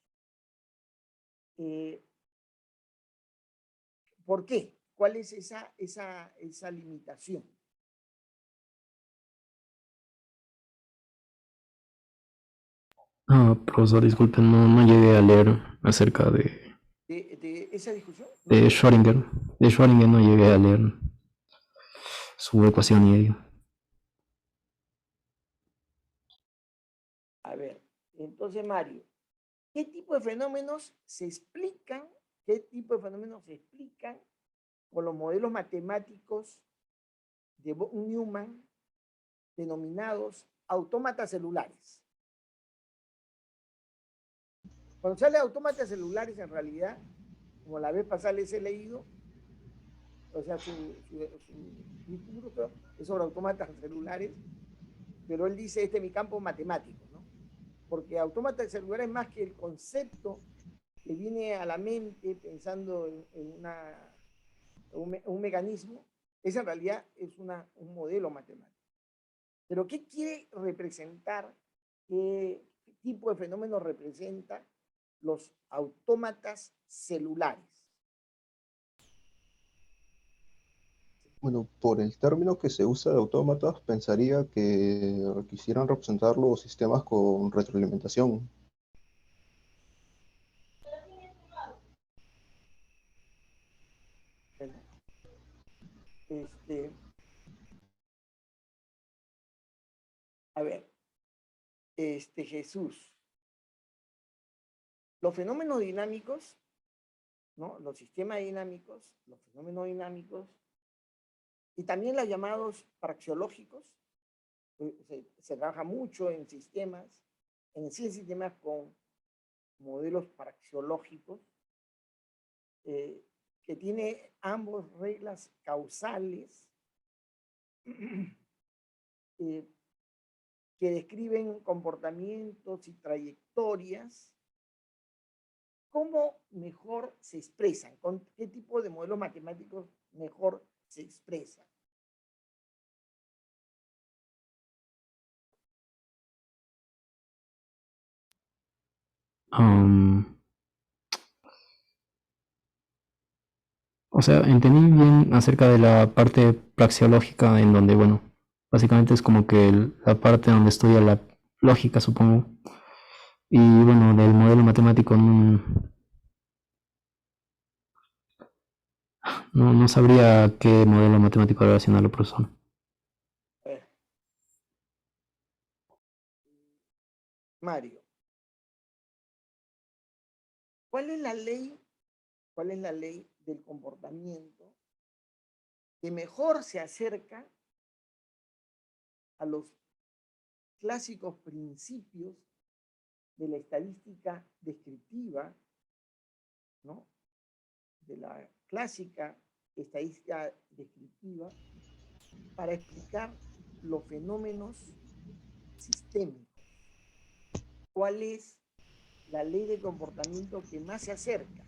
¿Por qué? ¿Cuál es esa limitación? Profesor, disculpe, no llegué a leer acerca de ¿De esa discusión? de Schrödinger. De Schrödinger no llegué a leer su ecuación y ello. A ver, entonces, Mario, ¿qué tipo de fenómenos se explican? ¿Qué tipo de fenómenos se explican con los modelos matemáticos de von Neumann denominados autómatas celulares? Cuando sale autómatas celulares, en realidad, como la vez pasada les he leído, o sea, su discurso es sobre autómatas celulares, pero él dice, este es mi campo matemático, ¿no? Porque autómatas celulares, más que el concepto que viene a la mente pensando en un mecanismo, es en realidad un modelo matemático. Pero ¿qué quiere representar? ¿Qué tipo de fenómeno representa los autómatas celulares? Bueno, por el término que se usa de autómatas, pensaría que quisieran representar los sistemas con retroalimentación. Bueno, a ver, Jesús, los fenómenos dinámicos, ¿no? Los sistemas dinámicos, los fenómenos dinámicos, y también los llamados praxeológicos, se trabaja mucho en sistemas, en sistemas con modelos praxeológicos, que tiene ambos reglas causales, que describen comportamientos y trayectorias. ¿Cómo mejor se expresan? ¿Con qué tipo de modelos matemáticos mejor se expresan? O sea, entendí bien acerca de la parte praxeológica en donde, bueno, básicamente es como que la parte donde estudia la lógica, supongo. Y bueno, del modelo matemático no sabría qué modelo matemático relacionarlo, profesor. Mario, ¿cuál es la ley del comportamiento que mejor se acerca a los clásicos principios de la estadística descriptiva, ¿no? De la clásica estadística descriptiva para explicar los fenómenos sistémicos? ¿Cuál es la ley de comportamiento que más se acerca,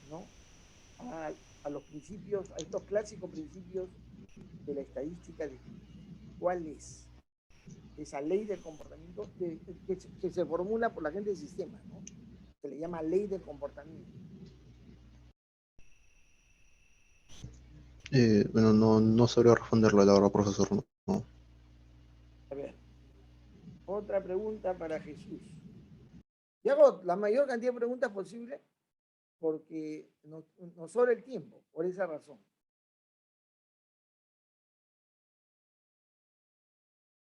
¿no? a los principios, a estos clásicos principios de la estadística descriptiva? ¿Cuál es esa ley del comportamiento que se formula por la gente del sistema, ¿no? Se le llama ley del comportamiento? Bueno, no sabría responderlo, la verdad, profesor. No. A ver, otra pregunta para Jesús. Y hago la mayor cantidad de preguntas posible porque nos sobra el tiempo, por esa razón.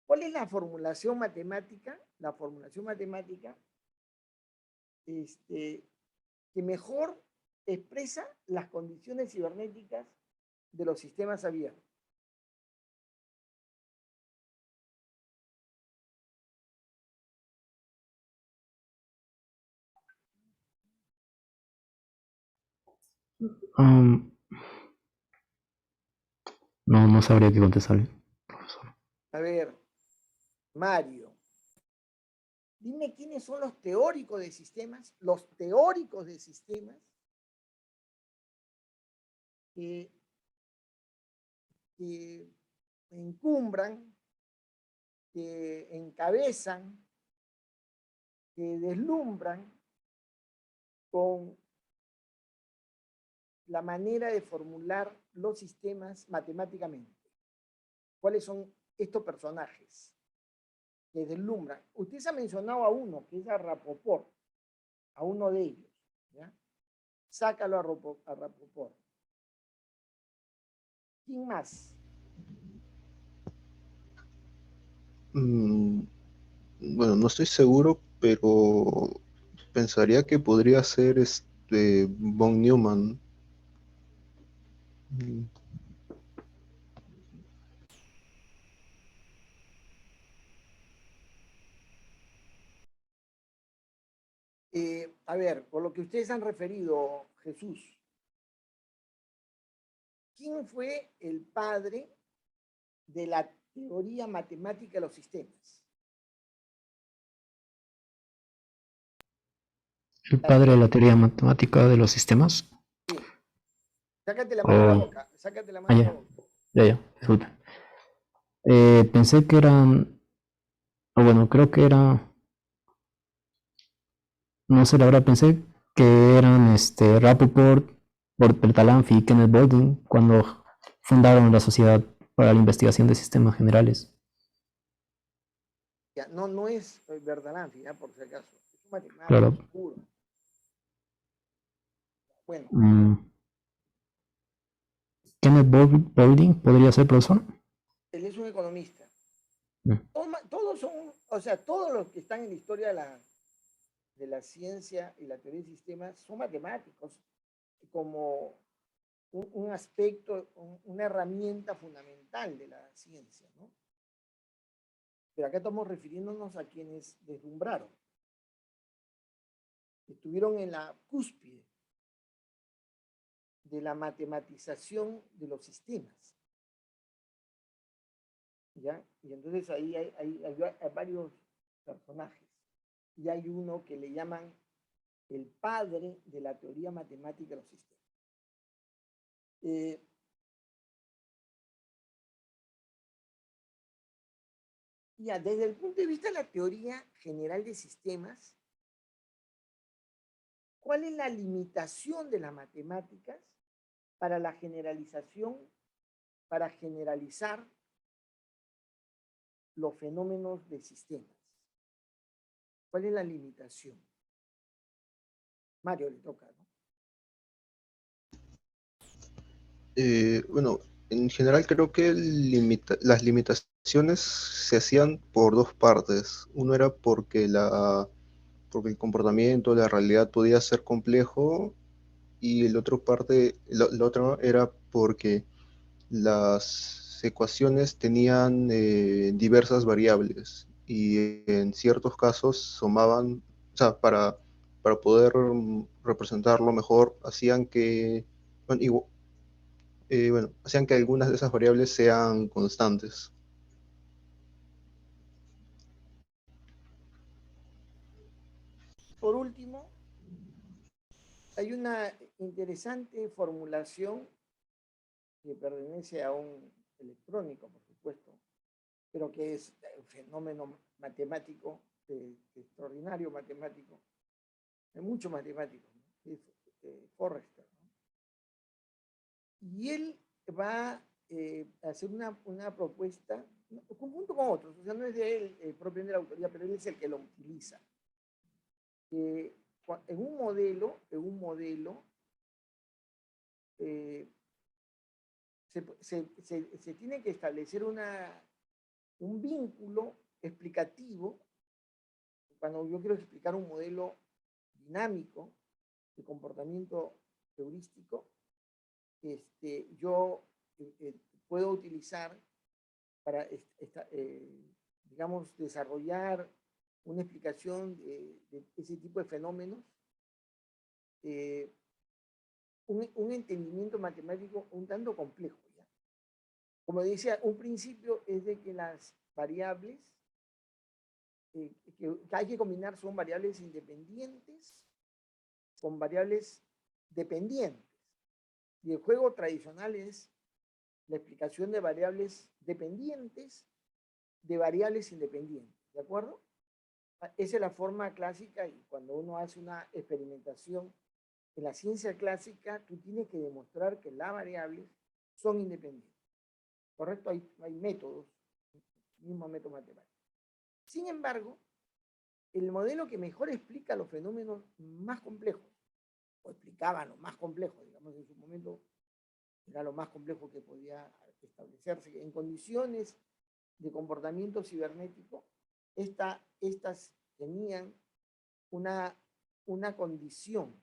¿Cuál es la formulación matemática? La formulación matemática que mejor expresa las condiciones cibernéticas de los sistemas abiertos. Um, no sabría qué contestarle, profesor. A ver, Mario, dime quiénes son los teóricos de sistemas, que encumbran, que encabezan, que deslumbran con la manera de formular los sistemas matemáticamente. ¿Cuáles son estos personajes que deslumbran? Usted se ha mencionado a uno, que es a Rapoport, a uno de ellos, ¿ya? Sácalo a Rapoport. ¿Quién más? Bueno, no estoy seguro, pero pensaría que podría ser von Neumann. Mm, A ver, por lo que ustedes han referido, Jesús, ¿quién fue el padre de la teoría matemática de los sistemas? ¿El padre de la teoría matemática de los sistemas? Sí. Sácate la mano de la boca. Sácate la mano de la Ya, boca. ya, disculpe. Pensé que eran, o bueno, creo que era, no sé, la verdad pensé que eran Rapoport, Bertalanffy y Kenneth Boulding cuando fundaron la Sociedad para la Investigación de Sistemas Generales. Ya, no es Bertalanffy, por si acaso. Es un matemático, Claro. seguro. Bueno, Kenneth Boulding podría ser profesor. él es un economista. Mm. Todos son, o sea, todos los que están en la historia de la ciencia y la teoría de sistemas son matemáticos como un aspecto, una herramienta fundamental de la ciencia, ¿no? Pero acá estamos refiriéndonos a quienes deslumbraron, estuvieron en la cúspide de la matematización de los sistemas, ¿ya? Y entonces ahí hay varios personajes, y hay uno que le llaman el padre de la teoría matemática de los sistemas. Ya, desde el punto de vista de la teoría general de sistemas, ¿cuál es la limitación de las matemáticas para la generalización, para generalizar los fenómenos de sistemas? ¿Cuál es la limitación? Mario le toca, ¿no? Bueno, en general creo que las limitaciones se hacían por dos partes. Uno era porque el comportamiento, la realidad podía ser complejo, y la otra era porque las ecuaciones tenían diversas variables y en ciertos casos sumaban, o sea, para poder representarlo mejor, bueno, hacían que algunas de esas variables sean constantes. Por último, hay una interesante formulación que pertenece a un electrónico, por supuesto, pero que es un fenómeno matemático, extraordinario matemático. Hay muchos matemáticos, ¿no? Es Forrester, ¿no? Y él va a hacer una propuesta, junto con otros, o sea, no es de él propiamente la autoría, pero él es el que lo utiliza. En un modelo se tiene que establecer un vínculo explicativo. Cuando yo quiero explicar un modelo dinámico de comportamiento heurístico, yo puedo utilizar para, digamos, desarrollar una explicación de ese tipo de fenómenos, un entendimiento matemático un tanto complejo, ¿ya? Como decía, un principio es de que las variables que hay que combinar son variables independientes con variables dependientes. Y el juego tradicional es la explicación de variables dependientes de variables independientes, ¿de acuerdo? Esa es la forma clásica, y cuando uno hace una experimentación en la ciencia clásica, tú tienes que demostrar que las variables son independientes, ¿correcto? Hay métodos, mismo método matemático. Sin embargo, el modelo que mejor explica los fenómenos más complejos, o explicaba lo más complejo, digamos, en su momento era lo más complejo que podía establecerse en condiciones de comportamiento cibernético, estas tenían una condición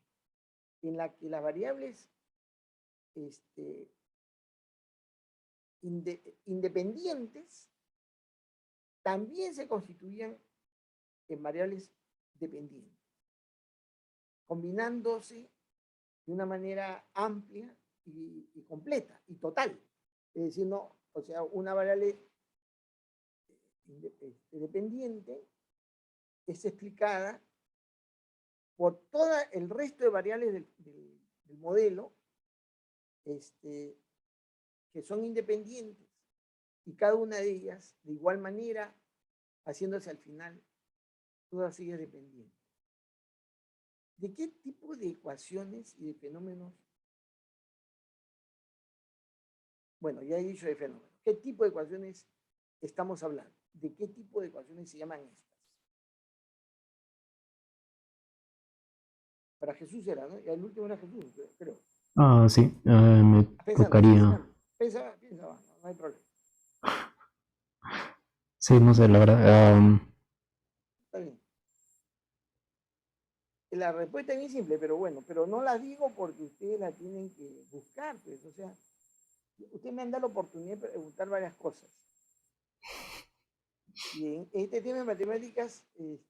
en la que las variables independientes también se constituían en variables dependientes, combinándose de una manera amplia y completa y total. Es decir, no, o sea, una variable dependiente es explicada por todo el resto de variables del modelo, que son independientes, y cada una de ellas, de igual manera, haciéndose al final, todas ellas dependientes. ¿De qué tipo de ecuaciones y de fenómenos? Bueno, ya he dicho de fenómenos. ¿Qué tipo de ecuaciones estamos hablando? ¿De qué tipo de ecuaciones se llaman estas? Para Jesús era, ¿no? Y el último era Jesús, creo. Ah, sí, me tocaría. Piensa, no hay problema. Sí, no sé, la verdad. Está bien. La respuesta es muy simple, pero bueno, pero no la digo porque ustedes la tienen que buscar, pues, o sea, usted me han dado la oportunidad de preguntar varias cosas. Y en este tema de matemáticas, un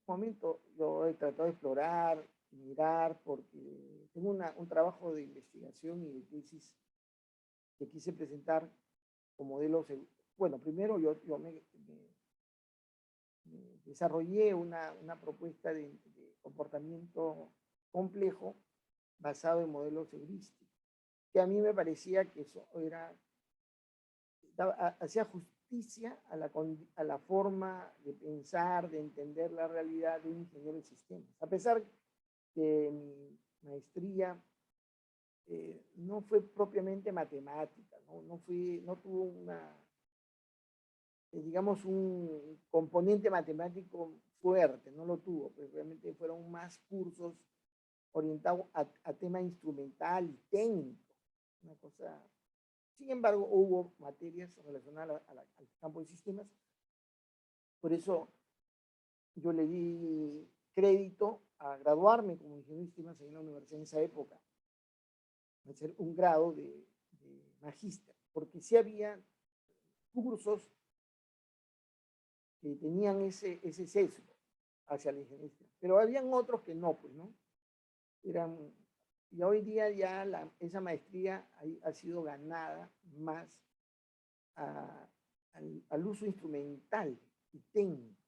momento yo he tratado de explorar, mirar, porque tengo un trabajo de investigación y de tesis que quise presentar con modelos. Bueno, primero yo me desarrollé una propuesta de comportamiento complejo basado en modelos heurísticos, que a mí me parecía que eso hacía justicia a la forma de pensar, de entender la realidad de un ingeniero de sistemas. A pesar que mi maestría no fue propiamente matemática, no tuvo digamos, un componente matemático fuerte, no lo tuvo, pues realmente fueron más cursos orientados a tema instrumental y técnico, una cosa. Sin embargo, hubo materias relacionadas al campo de sistemas, por eso yo le di crédito a graduarme como ingeniero de sistemas en la universidad en esa época, a hacer un grado de magíster, porque sí había cursos que tenían ese sesgo hacia la ingeniería, pero habían otros que no, pues, ¿no? Y hoy día ya esa maestría ha sido ganada más al uso instrumental y técnico.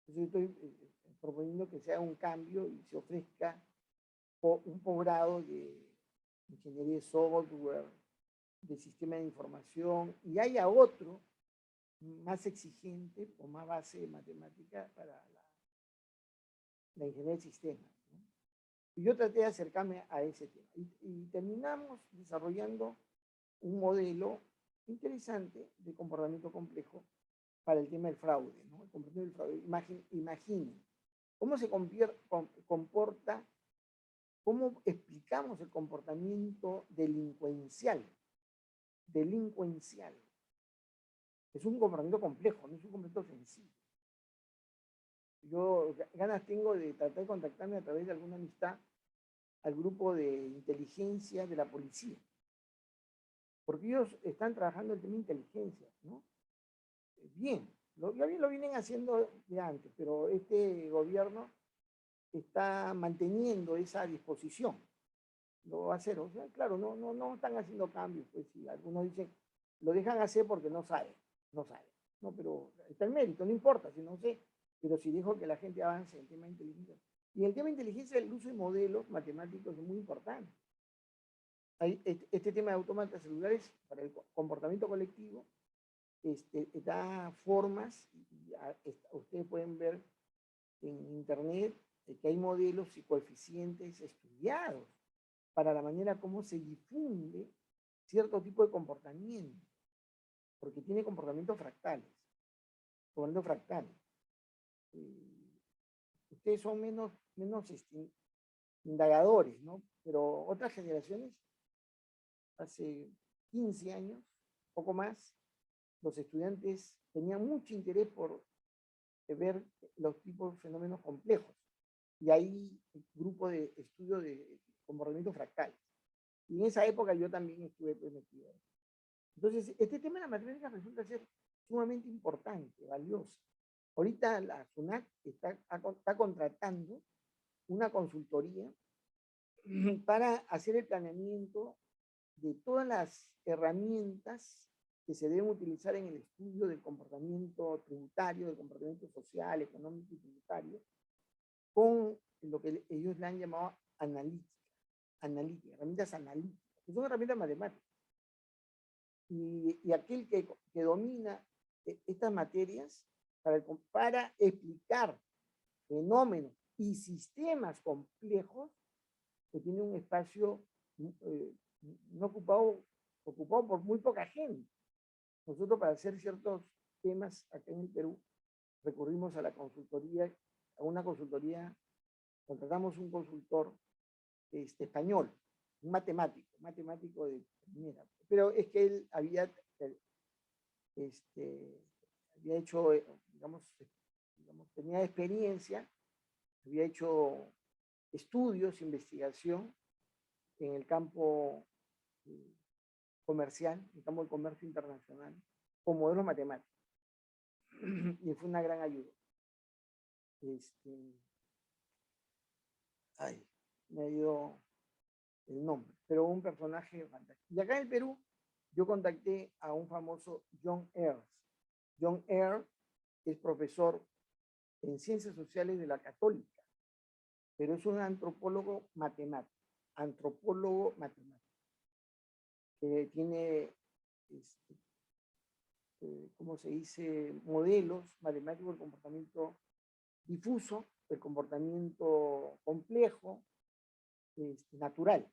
Entonces yo estoy proponiendo que sea un cambio y se ofrezca un posgrado de ingeniería de software, de sistema de información, y haya otro más exigente o más base de matemática para la ingeniería de sistemas, ¿no? Y yo traté de acercarme a ese tema. Y terminamos desarrollando un modelo interesante de comportamiento complejo para el tema del fraude, ¿no? El comportamiento del fraude. Imaginen cómo se comporta, cómo explicamos el comportamiento delincuencial. Es un comportamiento complejo, no es un comportamiento sencillo. Yo ganas tengo de tratar de contactarme a través de alguna amistad al grupo de inteligencia de la policía, porque ellos están trabajando el tema de inteligencia, ¿no? Bien, ya bien lo vienen haciendo de antes, pero este gobierno está manteniendo esa disposición, lo va a hacer, o sea, claro, no están haciendo cambios, pues si algunos dicen, lo dejan hacer porque no saben, no, pero está el mérito, no importa, si no sé, pero si dejo que la gente avance en el tema de inteligencia. Y en el tema de inteligencia, el uso de modelos matemáticos es muy importante. Este tema de autómatas celulares para el comportamiento colectivo da formas, ustedes pueden ver en internet que hay modelos y coeficientes estudiados para la manera como se difunde cierto tipo de comportamiento, porque tiene comportamientos fractales. Ustedes son menos indagadores, ¿no? Pero otras generaciones, hace 15 años, poco más, los estudiantes tenían mucho interés por ver los tipos de fenómenos complejos. Y hay un grupo de estudio de comportamientos fractales. Y en esa época yo también estuve metido. Entonces, este tema de la matemática resulta ser sumamente importante, valioso. Ahorita la SUNAT está contratando una consultoría para hacer el planeamiento de todas las herramientas que se deben utilizar en el estudio del comportamiento tributario, del comportamiento social, económico y tributario, con lo que ellos le han llamado herramientas analíticas, que son herramientas matemáticas. Y aquel que domina estas materias para explicar fenómenos y sistemas complejos, que tiene un espacio no ocupado por muy poca gente. Nosotros, para hacer ciertos temas acá en el Perú, recurrimos a la consultoría, a una consultoría, contratamos un consultor español, un matemático de primera, pero es que él había hecho, digamos, tenía experiencia, había hecho estudios, investigación en el campo comercial, en el campo del comercio internacional, con modelos matemáticos. Y fue una gran ayuda. Me ha ido el nombre, pero un personaje fantástico. Y acá en el Perú, yo contacté a un famoso John Earls. John Earls es profesor en Ciencias Sociales de la Católica, pero es un antropólogo matemático, que tiene, ¿cómo se dice?, modelos matemáticos del comportamiento difuso, del comportamiento complejo, natural.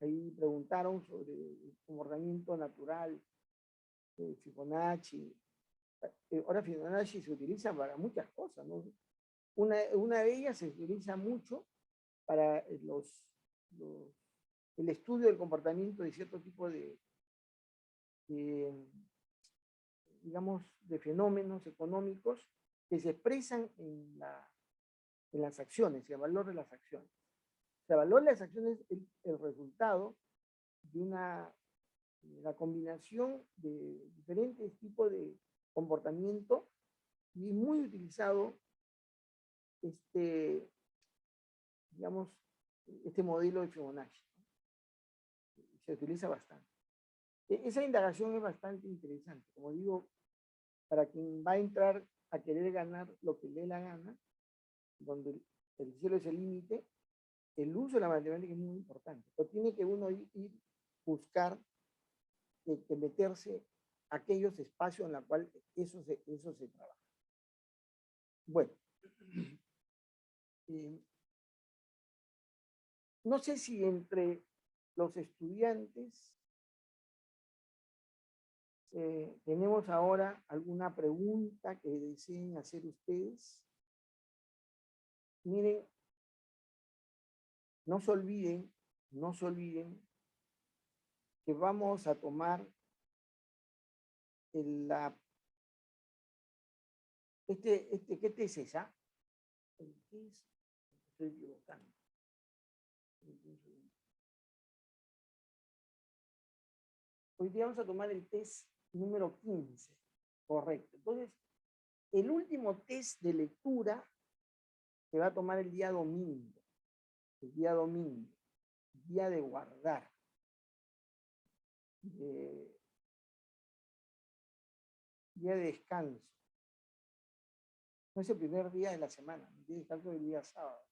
Ahí preguntaron sobre el comportamiento natural de Fibonacci. Ahora Fibonacci se utiliza para muchas cosas, ¿no? Una de ellas se utiliza mucho para el estudio del comportamiento de cierto tipo digamos, de fenómenos económicos que se expresan en las acciones, el valor de las acciones. El valor de las acciones es el resultado de la combinación de diferentes tipos de comportamiento, y muy utilizado digamos, este modelo de Fibonacci. Se utiliza bastante. Esa indagación es bastante interesante. Como digo, para quien va a entrar a querer ganar lo que le dé la gana, donde el cielo es el límite, el uso de la matemática es muy importante. Pero tiene que uno ir buscar que meterse a aquellos espacios en los cuales eso se trabaja. Bueno, no sé si entre los estudiantes tenemos ahora alguna pregunta que deseen hacer ustedes. Miren, no se olviden que vamos a tomar ¿qué te es esa? Estoy equivocando. Hoy día vamos a tomar el test número 15. Correcto. Entonces, el último test de lectura se va a tomar el día domingo. El día domingo. Día de guardar. Día de descanso. No es el primer día de la semana. El día de descanso es el día sábado.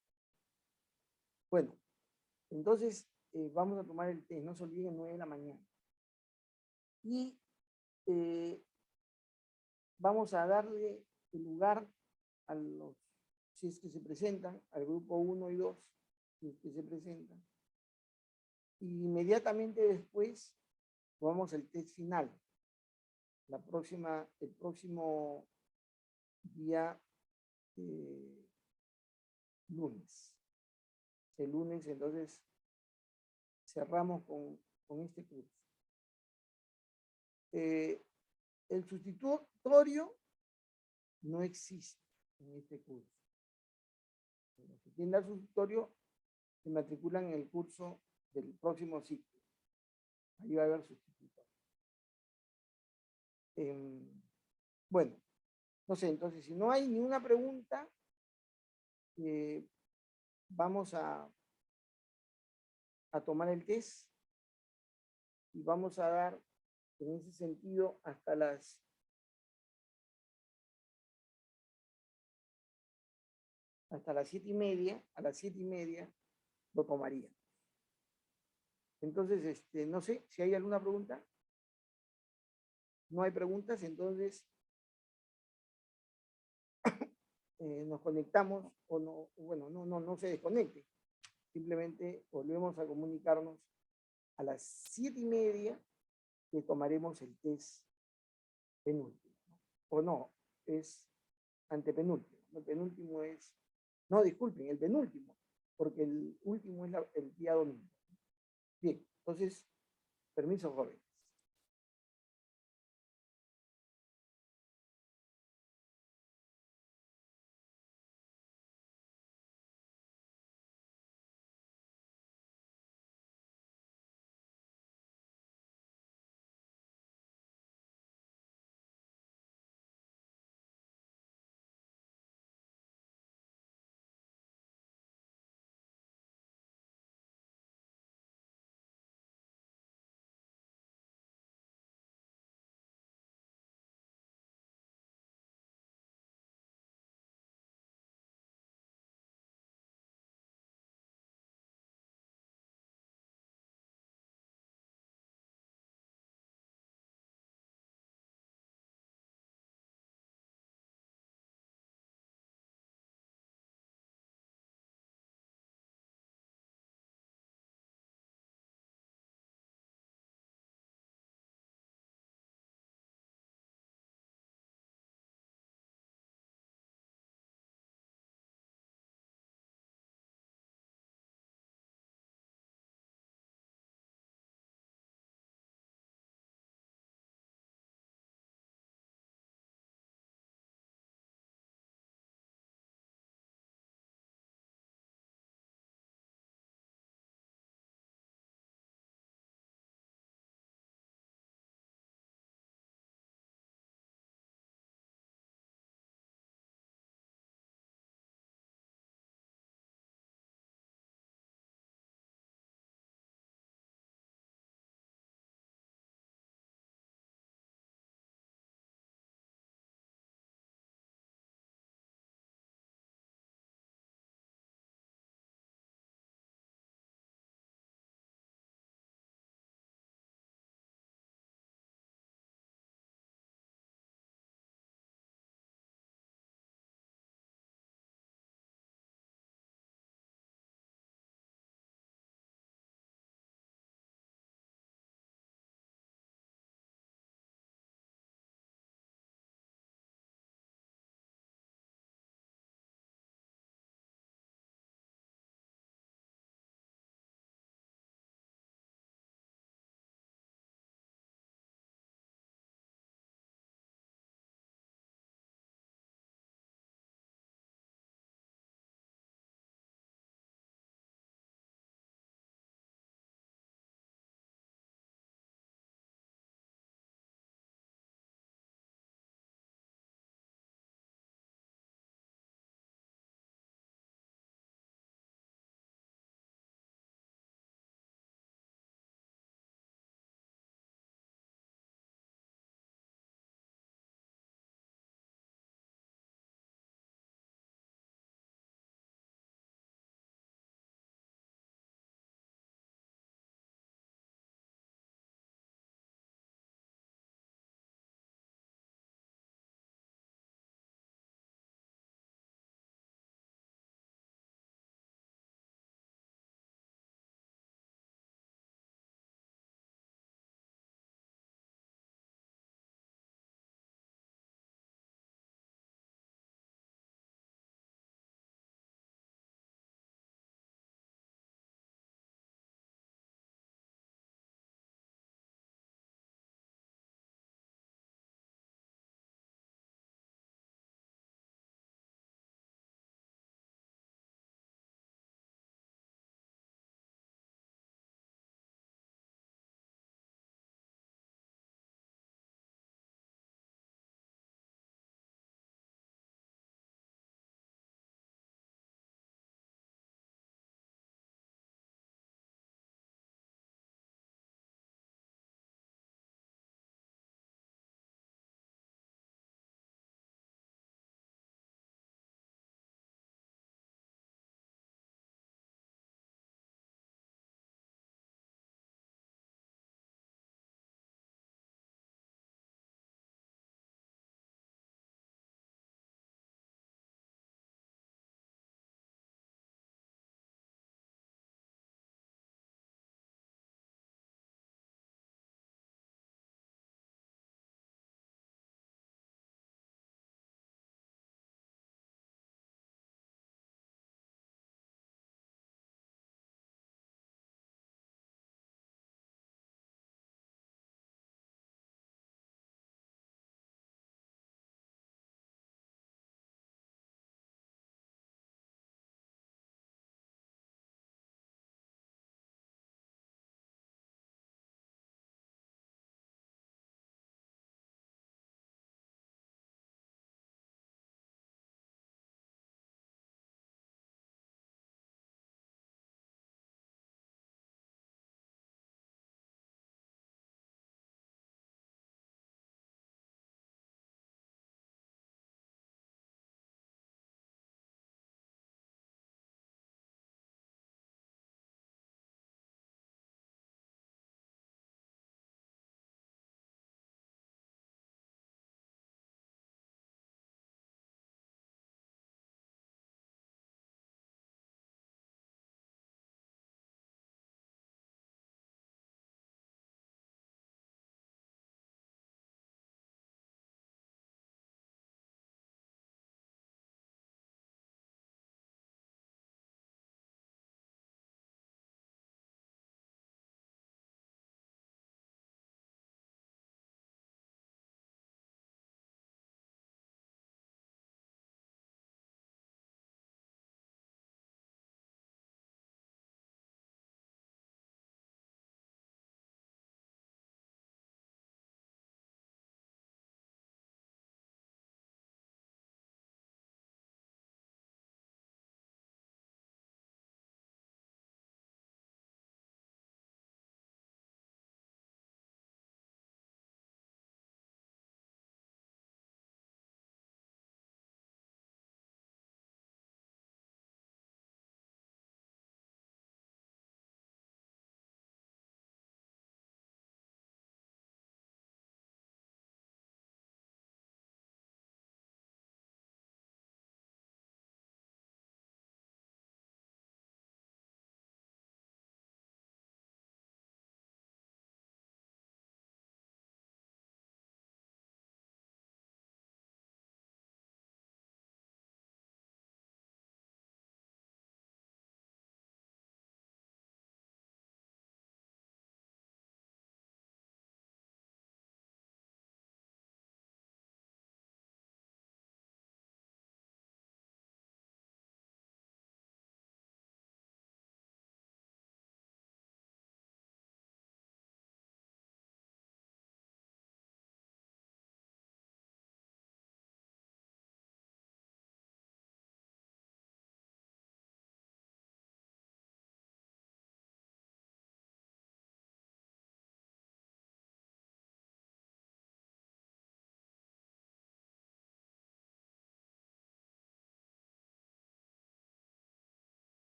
Bueno, entonces vamos a tomar el test. No se olviden, 9 de la mañana. Y vamos a darle el lugar a los, si es que se presentan, al grupo 1 y 2, si es que se presentan. Y inmediatamente después vamos al test final. El próximo día lunes. El lunes, entonces, cerramos con este curso. El sustitutorio no existe en este curso. Los que tienen el sustitutorio se matriculan en el curso del próximo ciclo. Ahí va a haber sustitutorio. Bueno, no sé, entonces, si no hay ninguna pregunta, vamos a tomar el test y vamos a dar, en ese sentido, hasta las 7:30, a las 7:30 lo tomaría. Entonces, no sé si hay alguna pregunta. No hay preguntas, entonces nos conectamos o no, bueno, no se desconecte. Simplemente volvemos a comunicarnos a las 7:30 que tomaremos el test penúltimo, ¿no? O no, es antepenúltimo. El penúltimo es, no, disculpen, el penúltimo, porque el último es el día domingo. Bien, entonces, permiso, joven.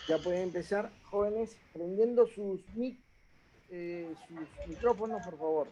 Ya pueden empezar, jóvenes, prendiendo sus micrófonos, por favor.